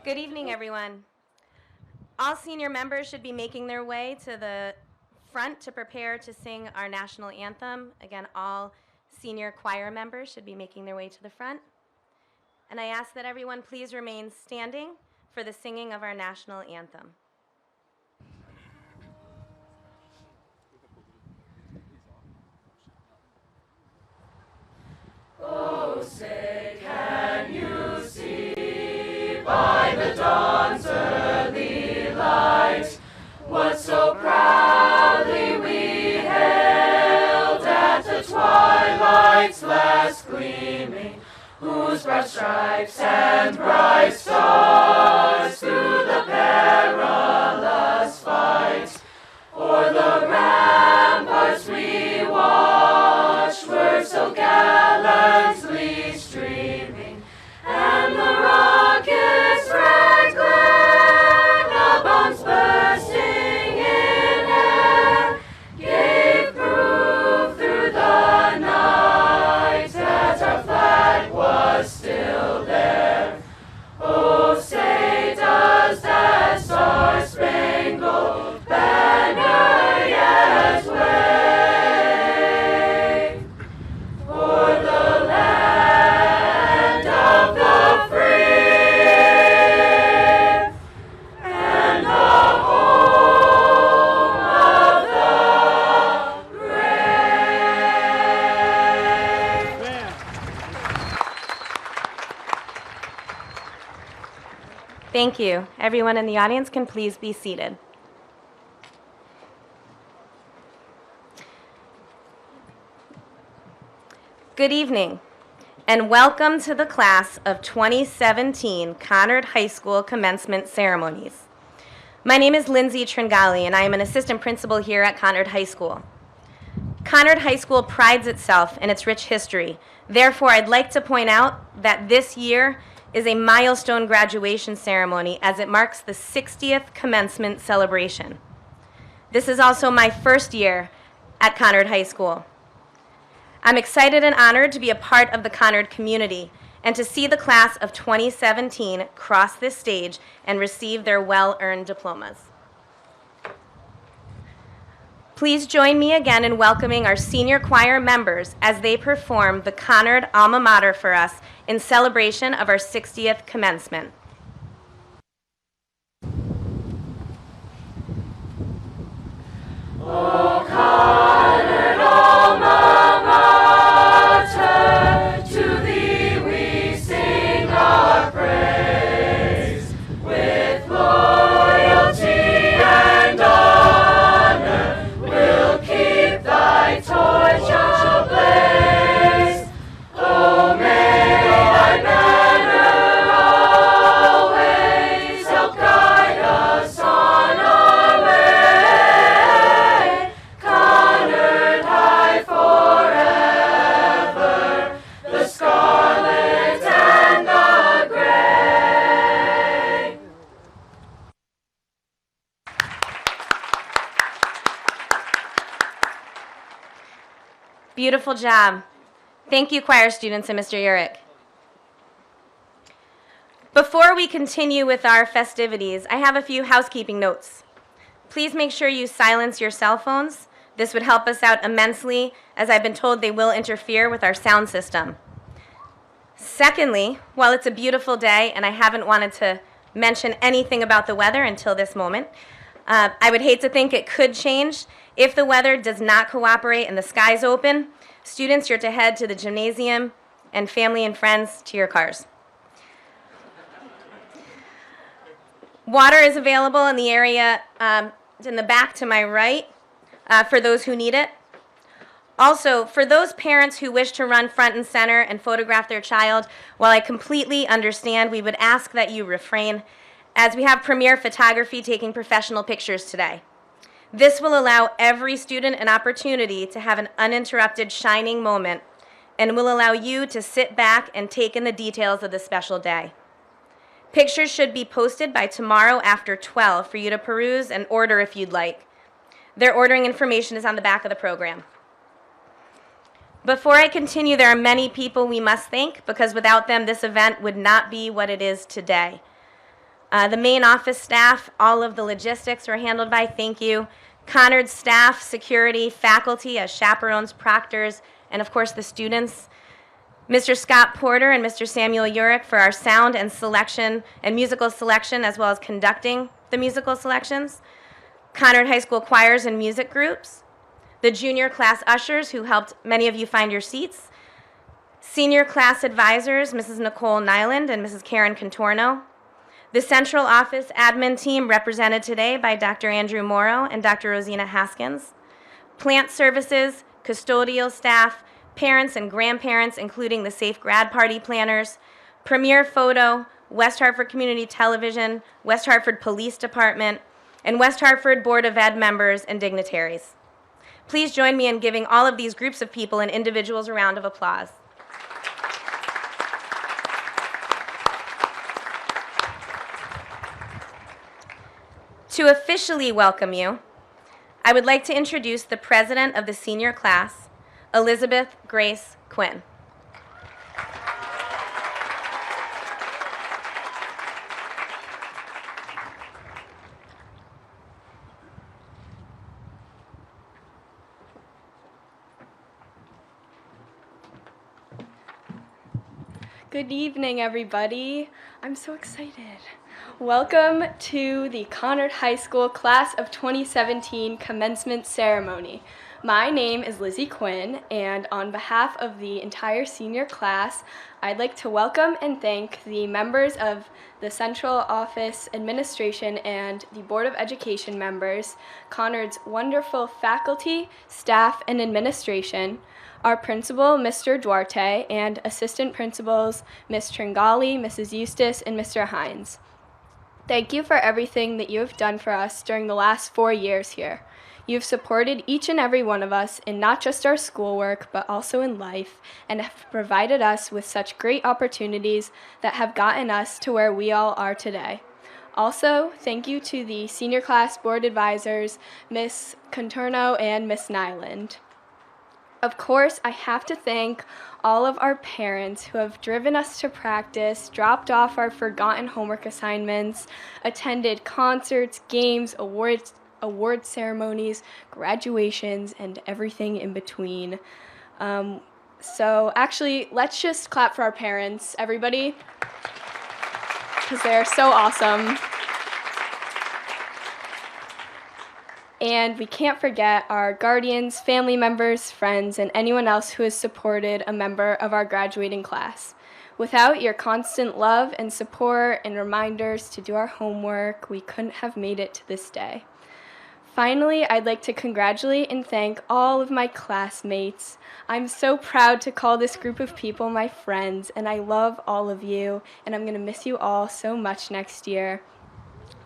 Good evening, everyone. All senior members should be making their way to the front to prepare to sing our national anthem. Again, all senior choir members should be making their way to the front. And I ask that everyone please remain standing for the singing of our national anthem. Oh, say, can you see by the dawn's early light what so proudly we hailed at the twilight's last gleaming, whose broad stripes and bright stars through the perilous fight o'er the ramparts we watched were so gallantly streaming, and the rocket's red glare, the bombs bursting in air, gave proof through the night that our flag was still there. Oh, say, does that star-spangled banner yet wave o'er the land of the free and the home of the brave? Thank you. Everyone in the audience can please be seated. Good evening, and welcome to the class of 2017 Conard High School commencement ceremonies. My name is Lindsay Tringali, and I am an assistant principal here at Conard High School. Conard High School prides itself in its rich history. Therefore, I'd like to point out that this year is a milestone graduation ceremony as it marks the 60th commencement celebration. This is also my first year at Conard High School. I'm excited and honored to be a part of the Conard community and to see the class of 2017 cross this stage and receive their well-earned diplomas. Please join me again in welcoming our senior choir members as they perform the Conard alma mater for us in celebration of our 60th commencement. Oh, Conard alma mater, to thee we sing our praise. With loyalty and honor, we'll keep thy torch ablaze. Oh, may thy banner always help guide us on our way. Conard High forever, the scarlet and the gray. Beautiful job. Thank you, choir students and Mr. Urich. Before we continue with our festivities, I have a few housekeeping notes. Please make sure you silence your cell phones. This would help us out immensely, as I've been told they will interfere with our sound system. Secondly, while it's a beautiful day and I haven't wanted to mention anything about the weather until this moment, I would hate to think it could change. If the weather does not cooperate and the sky's open, students, you're to head to the gymnasium, and family and friends to your cars. Water is available in the area in the back to my right for those who need it. Also, for those parents who wish to run front and center and photograph their child, while I completely understand, we would ask that you refrain, as we have premier photography taking professional pictures today. This will allow every student an opportunity to have an uninterrupted shining moment and will allow you to sit back and take in the details of this special day. Pictures should be posted by tomorrow after 12 for you to peruse and order if you'd like. Their ordering information is on the back of the program. Before I continue, there are many people we must thank because without them, this event would not be what it is today. The main office staff, all of the logistics were handled by, thank you. Conard staff, security, faculty as chaperones, proctors, and of course the students. Mr. Scott Porter and Mr. Samuel Urick for our sound and selection and musical selection, as well as conducting the musical selections. Conard High School choirs and music groups. The junior class ushers who helped many of you find your seats. Senior class advisors, Mrs. Nicole Nyland and Mrs. Karen Contorno. The central office admin team represented today by Dr. Andrew Morrow and Dr. Rosina Haskins. Plant services, custodial staff, parents and grandparents, including the Safe Grad Party planners, Premier Photo, West Hartford Community Television, West Hartford Police Department, and West Hartford Board of Ed members and dignitaries. Please join me in giving all of these groups of people and individuals a round of applause. To officially welcome you, I would like to introduce the president of the senior class, Elizabeth Grace Quinn. Good evening, everybody. I'm so excited. Welcome to the Conard High School Class of 2017 Commencement Ceremony. My name is Lizzie Quinn, and on behalf of the entire senior class, I'd like to welcome and thank the members of the Central Office Administration and the Board of Education members, Conard's wonderful faculty, staff, and administration, our principal, Mr. Duarte, and assistant principals, Ms. Tringali, Mrs. Eustace, and Mr. Hines. Thank you for everything that you have done for us during the last 4 years here. You've supported each and every one of us in not just our schoolwork, but also in life, and have provided us with such great opportunities that have gotten us to where we all are today. Also, thank you to the senior class board advisors, Ms. Contorno and Ms. Nyland. Of course, I have to thank all of our parents who have driven us to practice, dropped off our forgotten homework assignments, attended concerts, games, award ceremonies, graduations, and everything in between. So actually, let's just clap for our parents, everybody, because they're so awesome. And we can't forget our guardians, family members, friends, and anyone else who has supported a member of our graduating class. Without your constant love and support and reminders to do our homework, we couldn't have made it to this day. Finally, I'd like to congratulate and thank all of my classmates. I'm so proud to call this group of people my friends, and I love all of you, and I'm going to miss you all so much next year.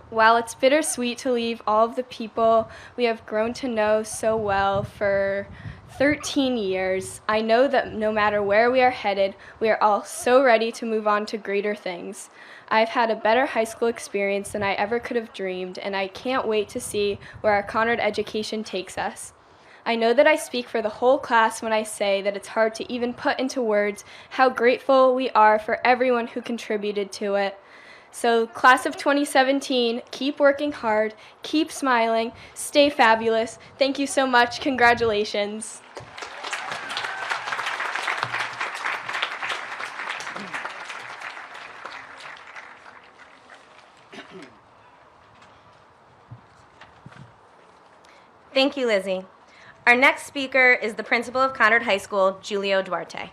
While it's bittersweet to leave all of the people we have grown to know so well for 13 years, I know that no matter where we are headed, we are all so ready to move on to greater things. I've had a better high school experience than I ever could have dreamed, and I can't wait to see where our Conard education takes us. I know that I speak for the whole class when I say that it's hard to even put into words how grateful we are for everyone who contributed to it. So, class of 2017, keep working hard, keep smiling, stay fabulous. Thank you so much. Congratulations. Thank you, Lizzie. Our next speaker is the principal of Conard High School, Julio Duarte.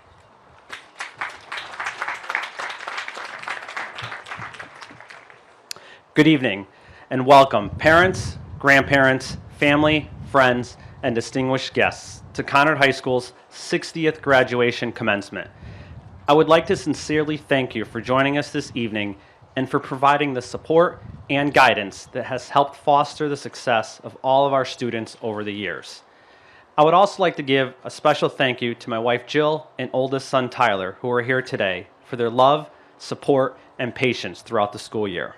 Good evening and welcome parents, grandparents, family, friends, and distinguished guests to Conard High School's 60th graduation commencement. I would like to sincerely thank you for joining us this evening and for providing the support and guidance that has helped foster the success of all of our students over the years. I would also like to give a special thank you to my wife Jill and oldest son Tyler, who are here today, for their love, support, and patience throughout the school year.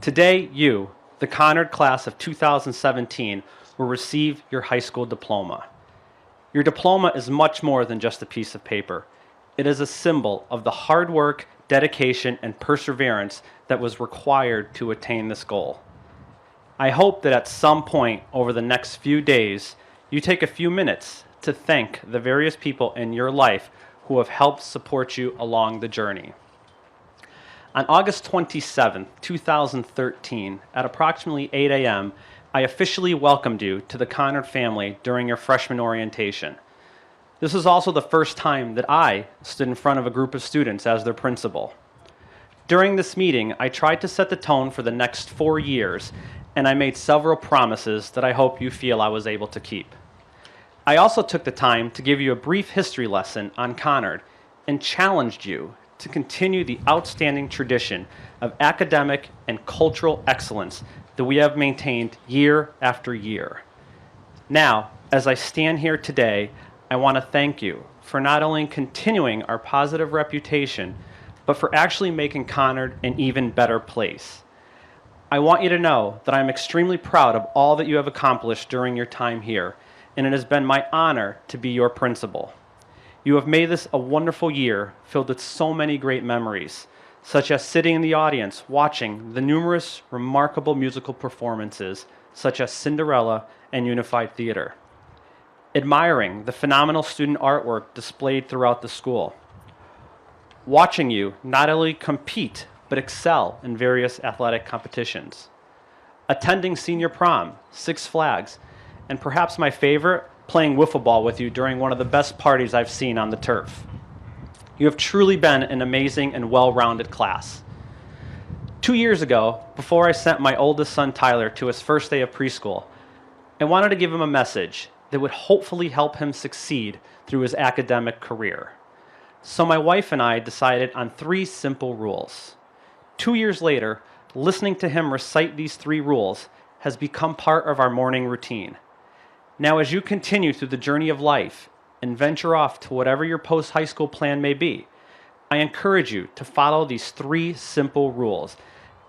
Today, you, the Conard class of 2017, will receive your high school diploma. Your diploma is much more than just a piece of paper. It is a symbol of the hard work, dedication, and perseverance that was required to attain this goal. I hope that at some point over the next few days, you take a few minutes to thank the various people in your life who have helped support you along the journey. On August 27, 2013, at approximately 8 a.m., I officially welcomed you to the Conard family during your freshman orientation. This was also the first time that I stood in front of a group of students as their principal. During this meeting, I tried to set the tone for the next 4 years, and I made several promises that I hope you feel I was able to keep. I also took the time to give you a brief history lesson on Conard and challenged you to continue the outstanding tradition of academic and cultural excellence that we have maintained year after year. Now, as I stand here today, I want to thank you for not only continuing our positive reputation, but for actually making Conard an even better place. I want you to know that I'm extremely proud of all that you have accomplished during your time here, and it has been my honor to be your principal. You have made this a wonderful year filled with so many great memories, such as sitting in the audience watching the numerous remarkable musical performances such as Cinderella and Unified Theater, admiring the phenomenal student artwork displayed throughout the school, watching you not only compete but excel in various athletic competitions, attending senior prom, Six Flags, and perhaps my favorite, playing wiffle ball with you during one of the best parties I've seen on the turf. You have truly been an amazing and well-rounded class. 2 years ago, before I sent my oldest son Tyler to his first day of preschool, I wanted to give him a message that would hopefully help him succeed through his academic career. So my wife and I decided on 3 simple rules. 2 years later, listening to him recite these 3 rules has become part of our morning routine. Now, as you continue through the journey of life and venture off to whatever your post-high school plan may be, I encourage you to follow these 3 simple rules,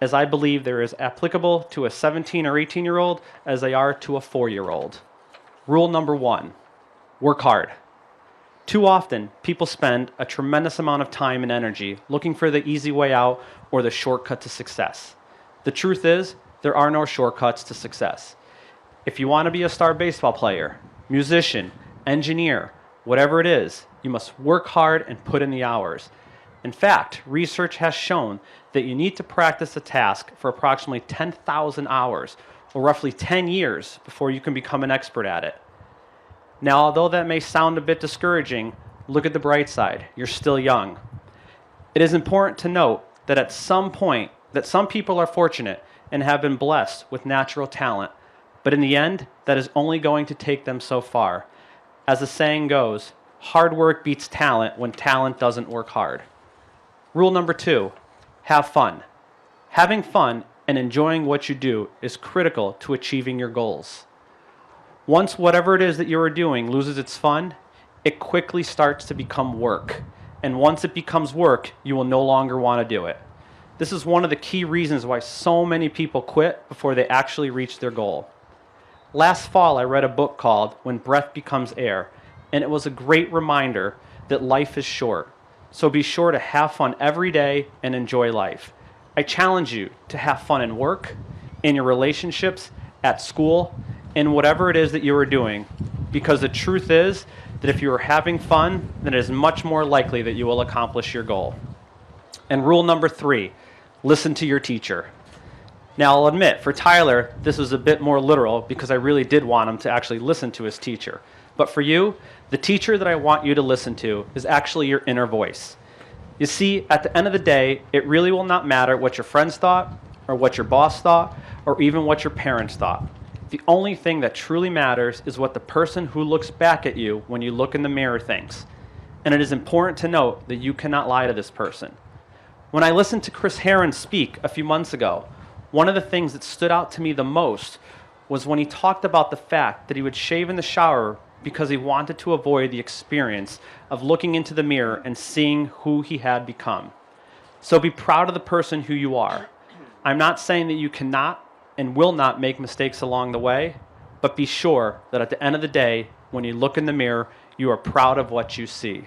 as I believe they're as applicable to a 17 or 18-year-old as they are to a 4-year-old. Rule number 1, work hard. Too often, people spend a tremendous amount of time and energy looking for the easy way out or the shortcut to success. The truth is, there are no shortcuts to success. If you want to be a star baseball player, musician, engineer, whatever it is, you must work hard and put in the hours. In fact, research has shown that you need to practice a task for approximately 10,000 hours, or roughly 10 years, before you can become an expert at it. Now, although that may sound a bit discouraging, look at the bright side. You're still young. It is important to note that at some point, that some people are fortunate and have been blessed with natural talent, but in the end, that is only going to take them so far. As the saying goes, hard work beats talent when talent doesn't work hard. Rule number 2, have fun. Having fun and enjoying what you do is critical to achieving your goals. Once whatever it is that you are doing loses its fun, it quickly starts to become work. And once it becomes work, you will no longer want to do it. This is one of the key reasons why so many people quit before they actually reach their goal. Last fall, I read a book called When Breath Becomes Air, and it was a great reminder that life is short. So be sure to have fun every day and enjoy life. I challenge you to have fun in work, in your relationships, at school, in whatever it is that you are doing, because the truth is that if you are having fun, then it is much more likely that you will accomplish your goal. And rule number 3, listen to your teacher. Now, I'll admit, for Tyler, this was a bit more literal because I really did want him to actually listen to his teacher. But for you, the teacher that I want you to listen to is actually your inner voice. You see, at the end of the day, it really will not matter what your friends thought, or what your boss thought, or even what your parents thought. The only thing that truly matters is what the person who looks back at you when you look in the mirror thinks. And it is important to note that you cannot lie to this person. When I listened to Chris Herron speak a few months ago, one of the things that stood out to me the most was when he talked about the fact that he would shave in the shower because he wanted to avoid the experience of looking into the mirror and seeing who he had become. So be proud of the person who you are. I'm not saying that you cannot and will not make mistakes along the way, but be sure that at the end of the day, when you look in the mirror, you are proud of what you see.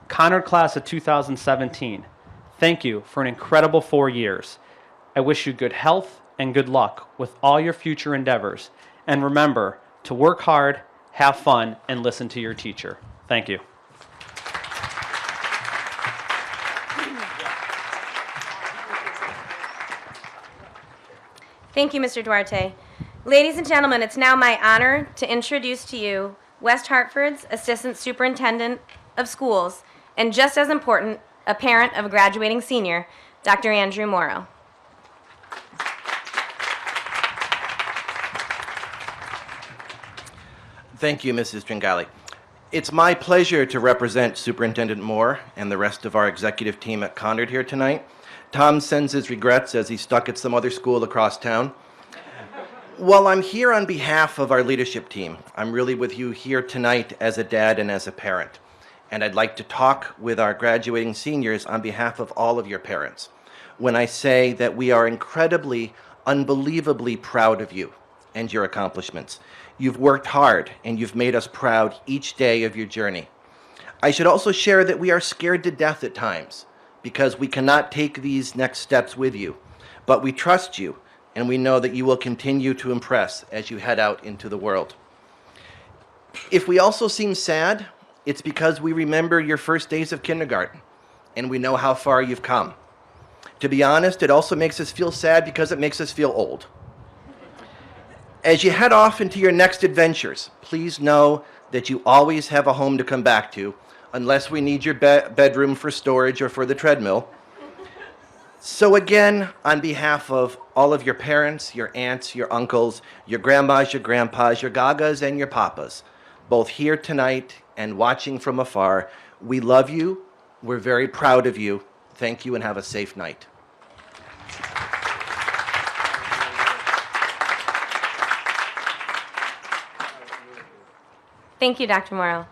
Conard class of 2017, Thank you for an incredible 4 years. I wish you good health and good luck with all your future endeavors. And remember to work hard, have fun, and listen to your teacher. Thank you. Thank you, Mr. Duarte. Ladies and gentlemen, it's now my honor to introduce to you West Hartford's Assistant Superintendent of Schools, and just as important, a parent of a graduating senior, Dr. Andrew Morrow. Thank you, Mrs. Tringali. It's my pleasure to represent Superintendent Moore and the rest of our executive team at Conard here tonight. Tom sends his regrets as he's stuck at some other school across town. While I'm here on behalf of our leadership team, I'm really with you here tonight as a dad and as a parent. And I'd like to talk with our graduating seniors on behalf of all of your parents when I say that we are incredibly, unbelievably proud of you and your accomplishments. You've worked hard and you've made us proud each day of your journey. I should also share that we are scared to death at times because we cannot take these next steps with you. But we trust you, and we know that you will continue to impress as you head out into the world. If we also seem sad, it's because we remember your first days of kindergarten, and we know how far you've come. To be honest, it also makes us feel sad because it makes us feel old. As you head off into your next adventures, please know that you always have a home to come back to, unless we need your bedroom for storage or for the treadmill. So again, on behalf of all of your parents, your aunts, your uncles, your grandmas, your grandpas, your gagas, and your papas, both here tonight and watching from afar, we love you. We're very proud of you. Thank you and have a safe night. Thank you, Dr. Morrow.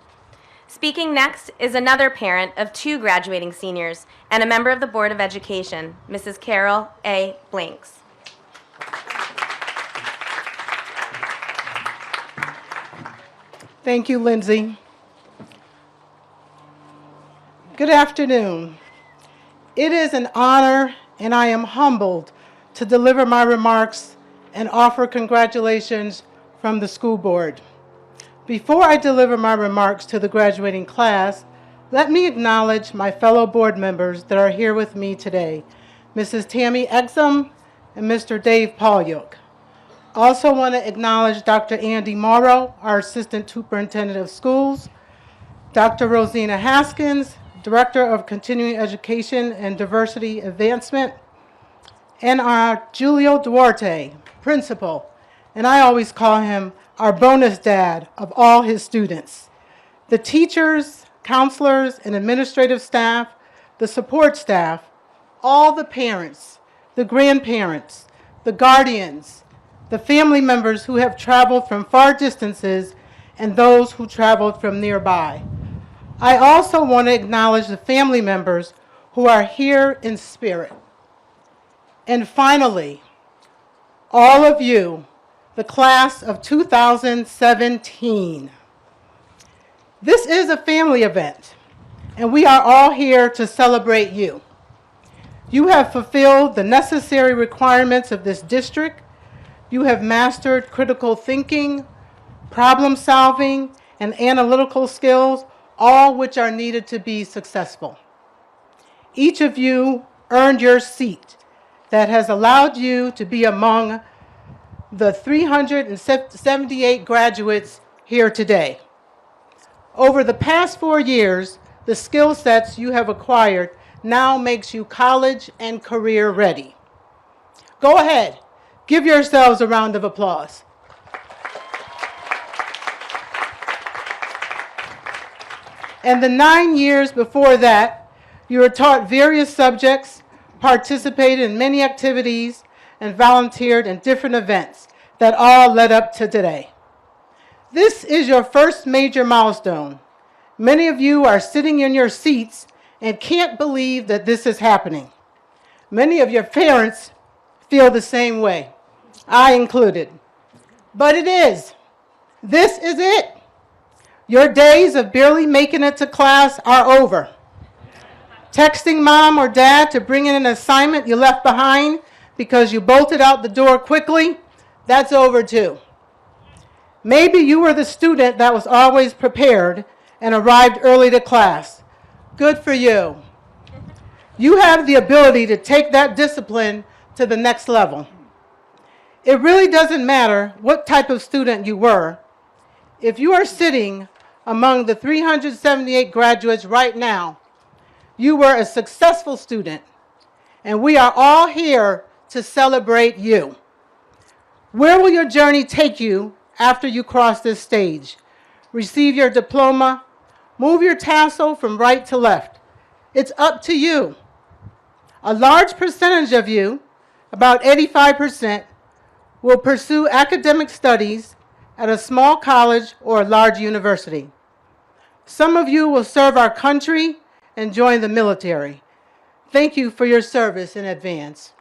Speaking next is another parent of 2 graduating seniors and a member of the Board of Education, Mrs. Carol A. Blanks. Thank you, Lindsay. Good afternoon. It is an honor, and I am humbled to deliver my remarks and offer congratulations from the school board. Before I deliver my remarks to the graduating class, let me acknowledge my fellow board members that are here with me today, Mrs. Tammy Exum and Mr. Dave Palyuk. Also want to acknowledge Dr. Andy Morrow, our Assistant Superintendent of Schools, Dr. Rosina Haskins, Director of Continuing Education and Diversity Advancement, and our Julio Duarte, Principal, and I always call him our bonus dad of all his students. The teachers, counselors, and administrative staff, the support staff, all the parents, the grandparents, the guardians, the family members who have traveled from far distances, and those who traveled from nearby. I also want to acknowledge the family members who are here in spirit. And finally, all of you, the class of 2017. This is a family event, and we are all here to celebrate you. You have fulfilled the necessary requirements of this district. You have mastered critical thinking, problem solving, and analytical skills, all which are needed to be successful. Each of you earned your seat that has allowed you to be among the 378 graduates here today. Over the past 4 years, the skill sets you have acquired now makes you college and career ready. Go ahead, give yourselves a round of applause. And the 9 years before that, you were taught various subjects, participated in many activities, and volunteered in different events that all led up to today. This is your first major milestone. Many of you are sitting in your seats and can't believe that this is happening. Many of your parents feel the same way, I included. But it is. This is it. Your days of barely making it to class are over. Texting mom or dad to bring in an assignment you left behind because you bolted out the door quickly, that's over too. Maybe you were the student that was always prepared and arrived early to class. Good for you. You have the ability to take that discipline to the next level. It really doesn't matter what type of student you were. If you are sitting among the 378 graduates right now, you were a successful student, and we are all here to celebrate you. Where will your journey take you after you cross this stage? Receive your diploma, move your tassel from right to left. It's up to you. A large percentage of you, about 85%, will pursue academic studies at a small college or a large university. Some of you will serve our country and join the military. Thank you for your service in advance.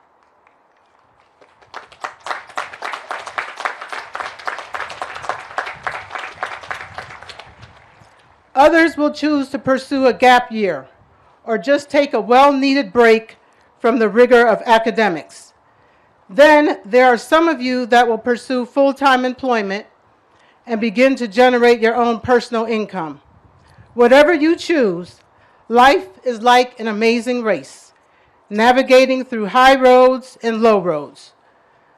Others will choose to pursue a gap year or just take a well-needed break from the rigor of academics. Then there are some of you that will pursue full-time employment and begin to generate your own personal income. Whatever you choose, life is like an amazing race, navigating through high roads and low roads.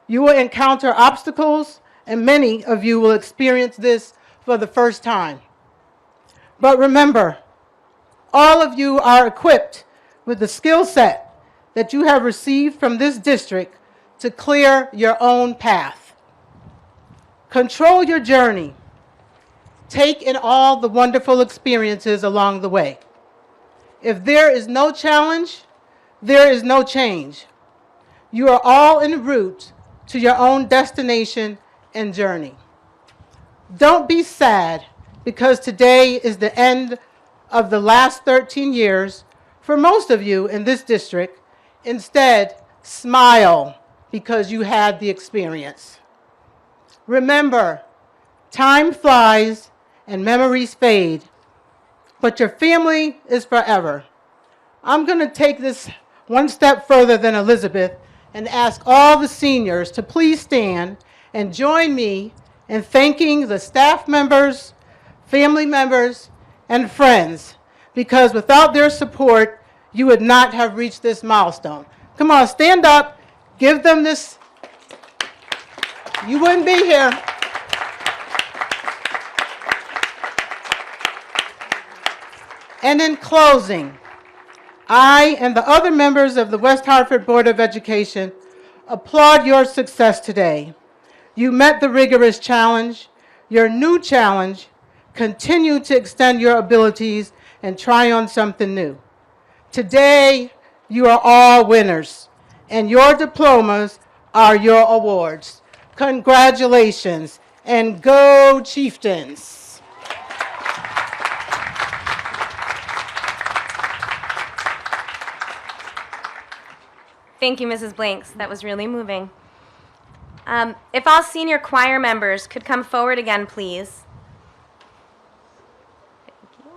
You will encounter obstacles, and many of you will experience this for the first time. But remember, all of you are equipped with the skill set that you have received from this district to clear your own path. Control your journey. Take in all the wonderful experiences along the way. If there is no challenge, there is no change. You are all en route to your own destination and journey. Don't be sad because today is the end of the last 13 years for most of you in this district. Instead, smile because you had the experience. Remember, time flies and memories fade, but your family is forever. I'm going to take this one step further than Elizabeth and ask all the seniors to please stand and join me in thanking the staff members, family members, and friends, because without their support, you would not have reached this milestone. Come on, stand up, give them this. You wouldn't be here. And in closing, I and the other members of the West Hartford Board of Education applaud your success today. You met the rigorous challenge. Your new challenge, continue to extend your abilities and try on something new. Today, you are all winners, and your diplomas are your awards. Congratulations, and go Chieftains! Thank you, Mrs. Blanks. That was really moving. If all senior choir members could come forward again, please. Thank you.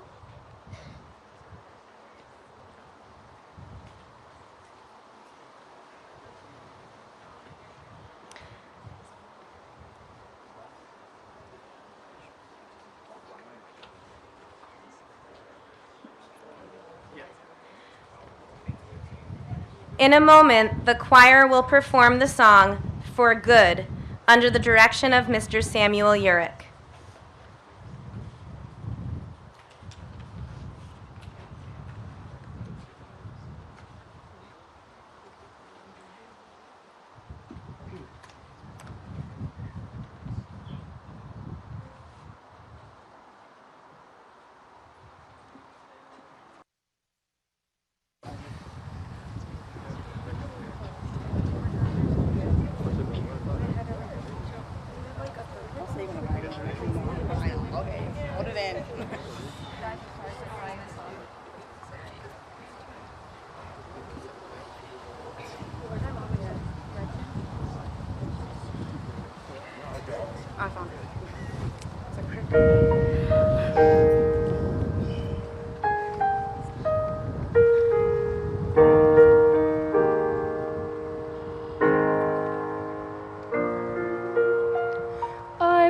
In a moment, the choir will perform the song For Good under the direction of Mr. Samuel Urich.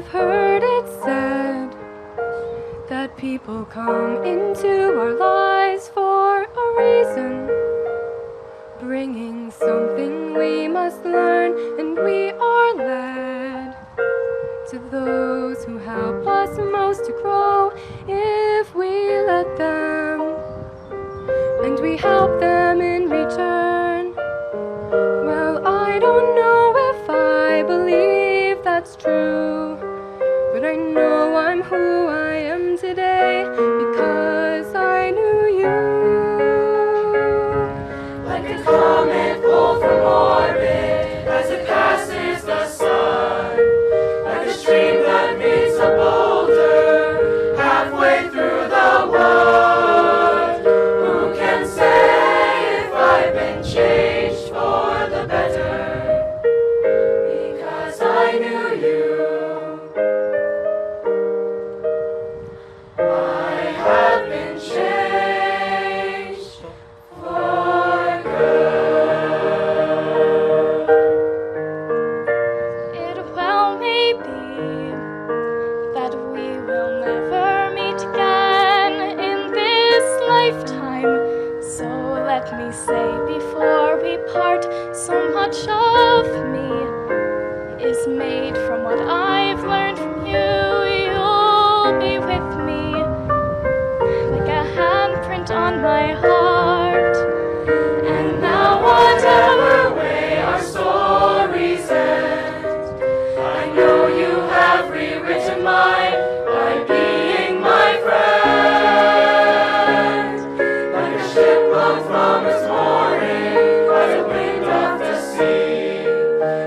I've heard it said that people come into our lives for a reason, bringing something we must learn, and we are led to those who help us most to grow if we let them, and we help them in return. Well, I don't know if I believe that's true, but I know I'm who I am today because I knew you. Like a comet pulled from orbit as it passes the sun, like a stream that meets a boulder halfway through the wood. Who can say if I've been changed for the better? Because I knew you. I have been changed for good. It well may be that we will never meet again in this lifetime. So let me say before we part, so much of me is made from what I've learned from you. You'll be with me like a handprint on my heart. And now whatever way our stories end, I know you have rewritten mine by being my friend. Like a ship blown from its mooring by the wind of the sea,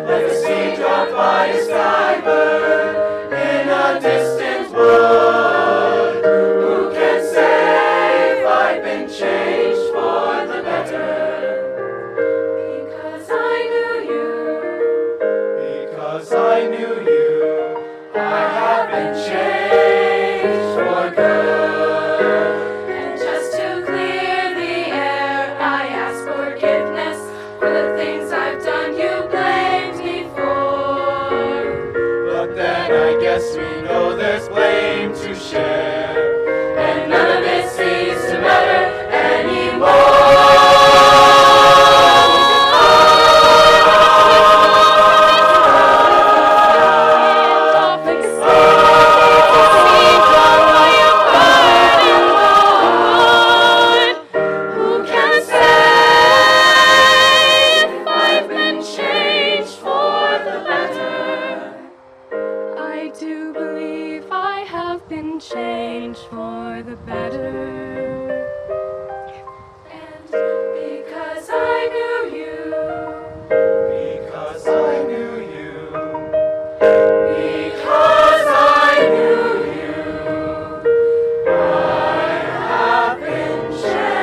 like a seed dropped by a skybird in a distant wood. Who can say if I've been changed for the better? Because I knew you. Because I knew you. I have been changed for good. And just to clear the air, I ask forgiveness for the things I've done you blamed me for. But then I guess we know there's blame to share, and none of it seems to matter anymore. Who can say if I've been changed for the better? I do believe I have been changed for the better. And because I knew you. Because I knew you. Because I knew you. I have been changed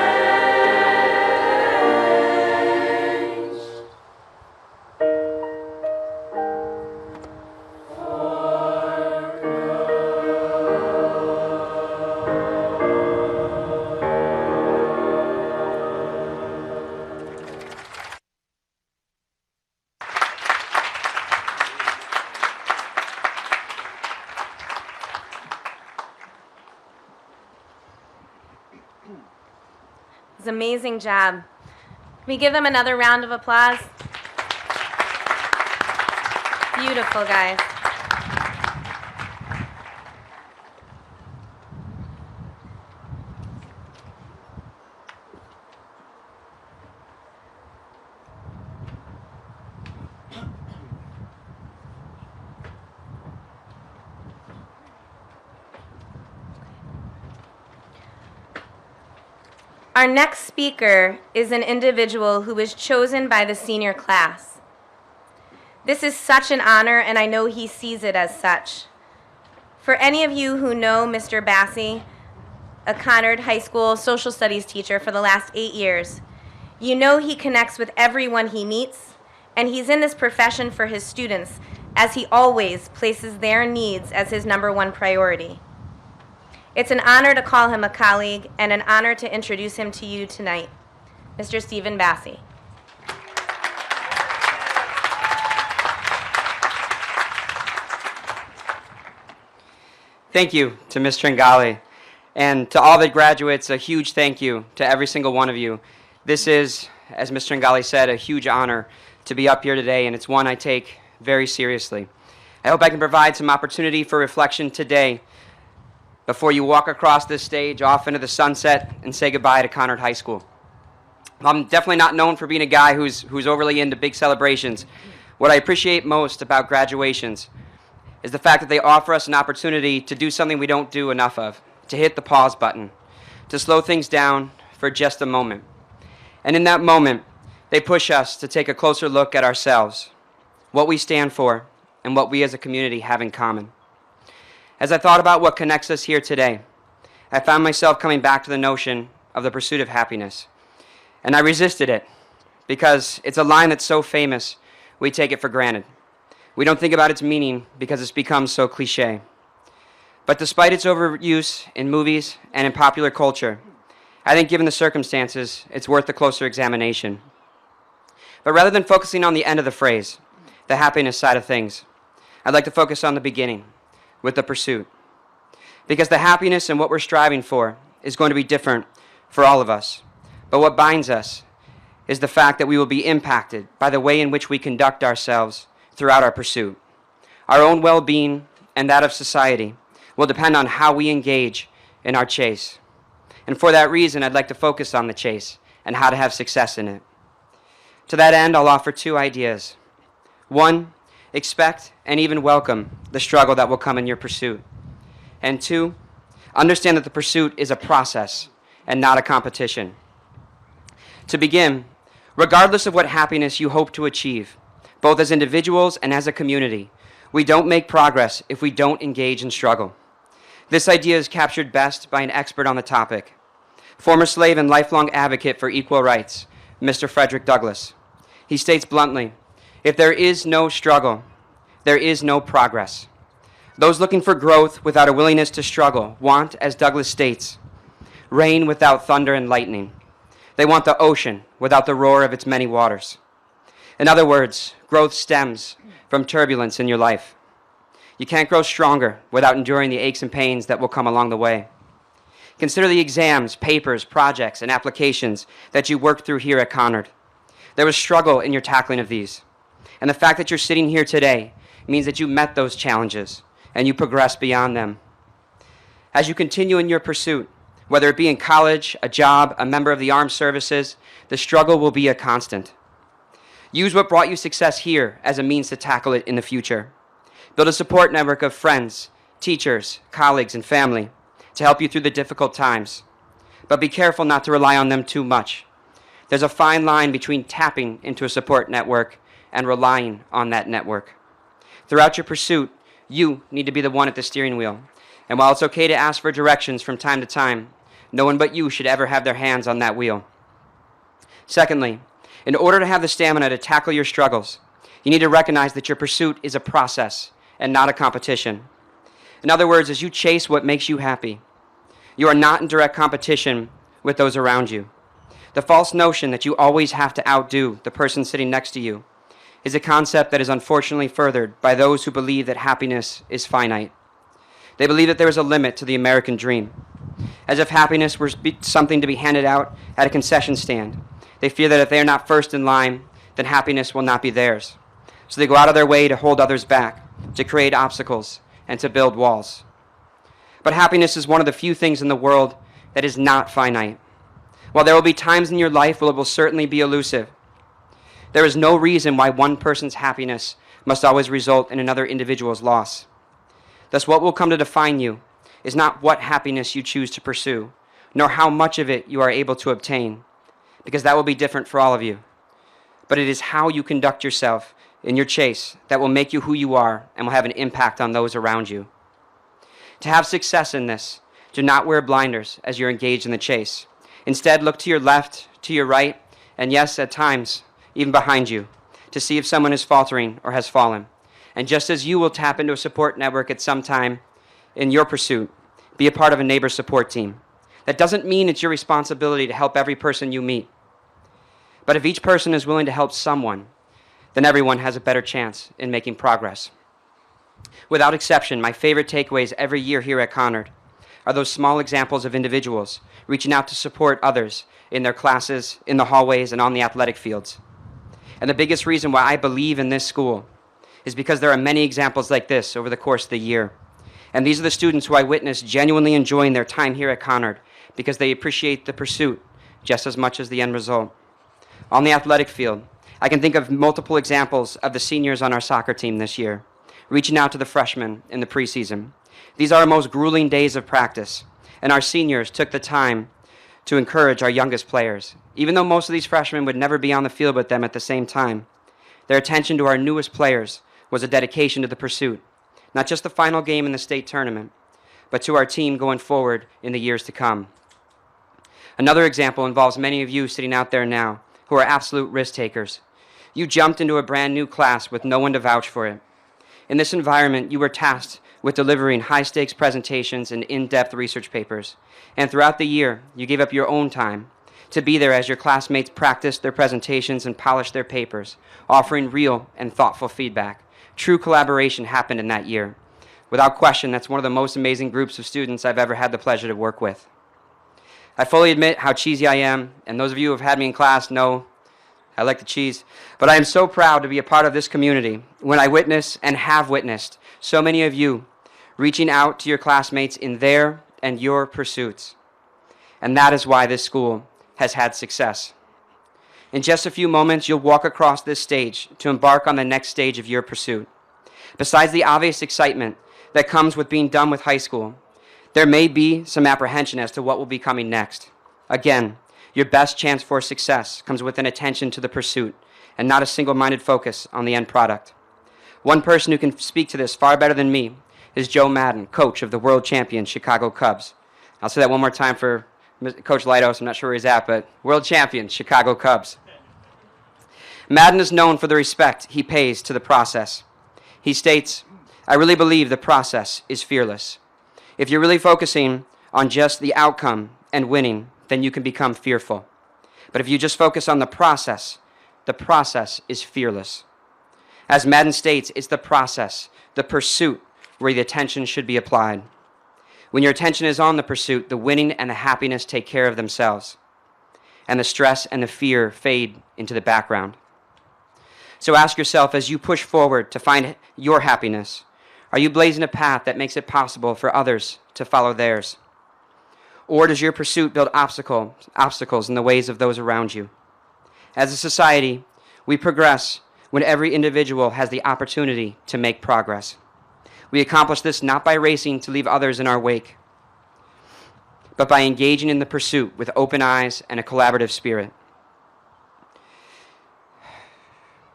for It's an amazing job. Can we give them another round of applause? Beautiful, guys. Our next speaker is an individual who was chosen by the senior class. This is such an honor, and I know he sees it as such. For any of you who know Mr. Bassey, a Conard High School social studies teacher for the last 8 years, you know he connects with everyone he meets, and he's in this profession for his students, as he always places their needs as his #1 priority. It's an honor to call him a colleague and an honor to introduce him to you tonight, Mr. Stephen Bassey. Thank you to Ms. Tringali. And to all the graduates, a huge thank you to every single one of you. This is, as Ms. Tringali said, a huge honor to be up here today, and it's one I take very seriously. I hope I can provide some opportunity for reflection today before you walk across this stage off into the sunset and say goodbye to Conard High School. I'm definitely not known for being a guy who's overly into big celebrations. What I appreciate most about graduations is the fact that they offer us an opportunity to do something we don't do enough of, to hit the pause button, to slow things down for just a moment. And in that moment, they push us to take a closer look at ourselves, what we stand for, and what we as a community have in common. As I thought about what connects us here today, I found myself coming back to the notion of the pursuit of happiness. And I resisted it because it's a line that's so famous, we take it for granted. We don't think about its meaning because it's become so cliche. But despite its overuse in movies and in popular culture, I think given the circumstances, it's worth a closer examination. But rather than focusing on the end of the phrase, the happiness side of things, I'd like to focus on the beginning, with the pursuit. Because the happiness and what we're striving for is going to be different for all of us. But what binds us is the fact that we will be impacted by the way in which we conduct ourselves throughout our pursuit. Our own well-being and that of society will depend on how we engage in our chase. And for that reason, I'd like to focus on the chase and how to have success in it. To that end, I'll offer two ideas. One, expect and even welcome the struggle that will come in your pursuit. And two, understand that the pursuit is a process and not a competition. To begin, regardless of what happiness you hope to achieve, both as individuals and as a community, we don't make progress if we don't engage in struggle. This idea is captured best by an expert on the topic, former slave and lifelong advocate for equal rights, Mr. Frederick Douglass. He states bluntly, if there is no struggle, there is no progress. Those looking for growth without a willingness to struggle want, as Douglass states, rain without thunder and lightning. They want the ocean without the roar of its many waters. In other words, growth stems from turbulence in your life. You can't grow stronger without enduring the aches and pains that will come along the way. Consider the exams, papers, projects, and applications that you worked through here at Conard. There was struggle in your tackling of these. And the fact that you're sitting here today means that you met those challenges and you progressed beyond them. As you continue in your pursuit, whether it be in college, a job, a member of the armed services, the struggle will be a constant. Use what brought you success here as a means to tackle it in the future. Build a support network of friends, teachers, colleagues, and family to help you through the difficult times. But be careful not to rely on them too much. There's a fine line between tapping into a support network and relying on that network. Throughout your pursuit, you need to be the one at the steering wheel. And while it's okay to ask for directions from time to time, no one but you should ever have their hands on that wheel. Secondly, in order to have the stamina to tackle your struggles, you need to recognize that your pursuit is a process and not a competition. In other words, as you chase what makes you happy, you are not in direct competition with those around you. The false notion that you always have to outdo the person sitting next to you is a concept that is unfortunately furthered by those who believe that happiness is finite. They believe that there is a limit to the American dream, as if happiness were something to be handed out at a concession stand. They fear that if they are not first in line, then happiness will not be theirs. So they go out of their way to hold others back, to create obstacles, and to build walls. But happiness is one of the few things in the world that is not finite. While there will be times in your life where it will certainly be elusive, there is no reason why one person's happiness must always result in another individual's loss. Thus, what will come to define you is not what happiness you choose to pursue, nor how much of it you are able to obtain, because that will be different for all of you. But it is how you conduct yourself in your chase that will make you who you are and will have an impact on those around you. To have success in this, do not wear blinders as you're engaged in the chase. Instead, look to your left, to your right, and yes, at times, even behind you, to see if someone is faltering or has fallen. And just as you will tap into a support network at some time in your pursuit, be a part of a neighbor support team. That doesn't mean it's your responsibility to help every person you meet. But if each person is willing to help someone, then everyone has a better chance in making progress. Without exception, my favorite takeaways every year here at Conard are those small examples of individuals reaching out to support others in their classes, in the hallways, and on the athletic fields. And the biggest reason why I believe in this school is because there are many examples like this over the course of the year. And these are the students who I witnessed genuinely enjoying their time here at Conard because they appreciate the pursuit just as much as the end result. On the athletic field, I can think of multiple examples of the seniors on our soccer team this year, reaching out to the freshmen in the preseason. These are our most grueling days of practice, and our seniors took the time to encourage our youngest players. Even though most of these freshmen would never be on the field with them at the same time, their attention to our newest players was a dedication to the pursuit, not just the final game in the state tournament, but to our team going forward in the years to come. Another example involves many of you sitting out there now who are absolute risk takers. You jumped into a brand new class with no one to vouch for it. In this environment, you were tasked with delivering high-stakes presentations and in-depth research papers. And throughout the year, you gave up your own time to be there as your classmates practiced their presentations and polished their papers, offering real and thoughtful feedback. True collaboration happened in that year. Without question, that's one of the most amazing groups of students I've ever had the pleasure to work with. I fully admit how cheesy I am, and those of you who have had me in class know I like the cheese, but I am so proud to be a part of this community when I witness and have witnessed so many of you reaching out to your classmates in their and your pursuits. And that is why this school has had success. In just a few moments, you'll walk across this stage to embark on the next stage of your pursuit. Besides the obvious excitement that comes with being done with high school, there may be some apprehension as to what will be coming next. Again, your best chance for success comes with an attention to the pursuit and not a single-minded focus on the end product. One person who can speak to this far better than me is Joe Madden, coach of the world champion Chicago Cubs. I'll say that one more time for Coach Lightos. I'm not sure where he's at, but world champion Chicago Cubs. Madden is known for the respect he pays to the process. He states, "I really believe the process is fearless. If you're really focusing on just the outcome and winning, then you can become fearful. But if you just focus on the process is fearless." As Madden states, it's the process, the pursuit, where the attention should be applied. When your attention is on the pursuit, the winning and the happiness take care of themselves, and the stress and the fear fade into the background. So ask yourself, as you push forward to find your happiness, are you blazing a path that makes it possible for others to follow theirs? Or does your pursuit build obstacles in the ways of those around you? As a society, we progress when every individual has the opportunity to make progress. We accomplish this not by racing to leave others in our wake, but by engaging in the pursuit with open eyes and a collaborative spirit.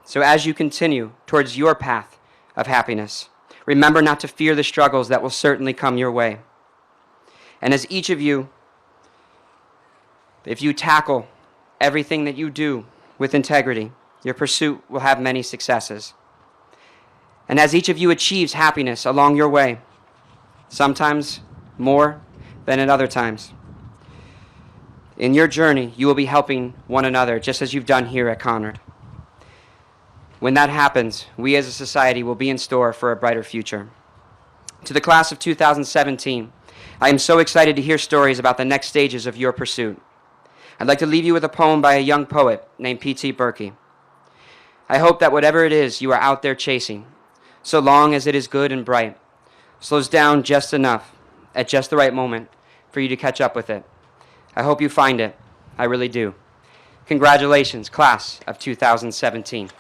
So as you continue towards your path of happiness, remember not to fear the struggles that will certainly come your way. And as each of you, if you tackle everything that you do with integrity, your pursuit will have many successes. And as each of you achieves happiness along your way, sometimes more than at other times, in your journey, you will be helping one another, just as you've done here at Conard. When that happens, we as a society will be in store for a brighter future. To the class of 2017, I am so excited to hear stories about the next stages of your pursuit. I'd like to leave you with a poem by a young poet named P.T. Berkey. I hope that whatever it is you are out there chasing, so long as it is good and bright, slows down just enough at just the right moment for you to catch up with it. I hope you find it. I really do. Congratulations, class of 2017.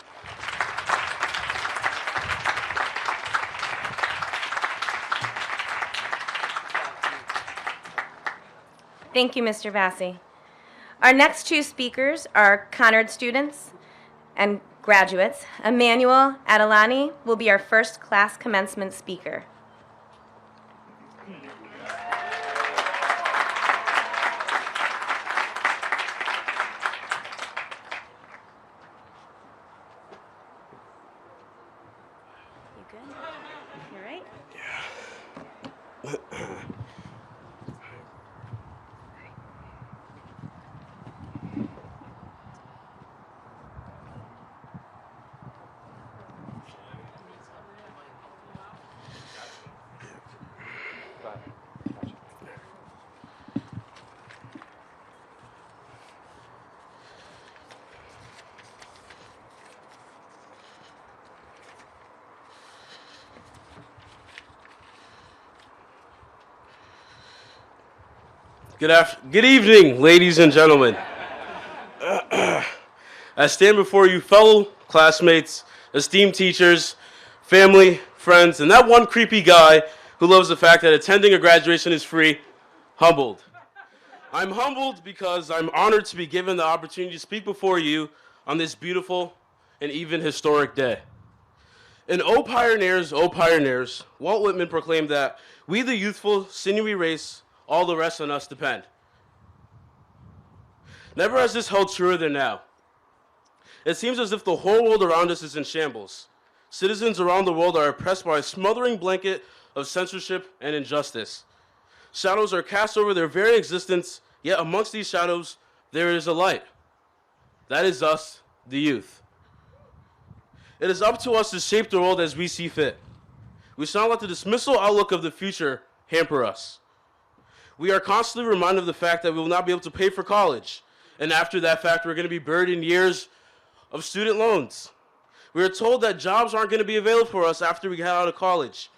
Thank you, Mr. Vassy. Our next two speakers are Conard students and graduates. Emmanuel Adelani will be our first class commencement speaker. You good? You all right? Good evening, ladies and gentlemen. I stand before you, fellow classmates, esteemed teachers, family, friends, and that one creepy guy who loves the fact that attending a graduation is free, humbled. I'm humbled because I'm honored to be given the opportunity to speak before you on this beautiful and even historic day. In O Pioneers, Walt Whitman proclaimed that we the youthful, sinewy race, all the rest on us depend. Never has this held truer than now. It seems as if the whole world around us is in shambles. Citizens around the world are oppressed by a smothering blanket of censorship and injustice. Shadows are cast over their very existence, yet amongst these shadows, there is a light. That is us, the youth. It is up to us to shape the world as we see fit. We shall not let the dismissal outlook of the future hamper us. We are constantly reminded of the fact that we will not be able to pay for college. And after that fact, we're going to be buried in years of student loans. We are told that jobs aren't going to be available for us after we get out of college.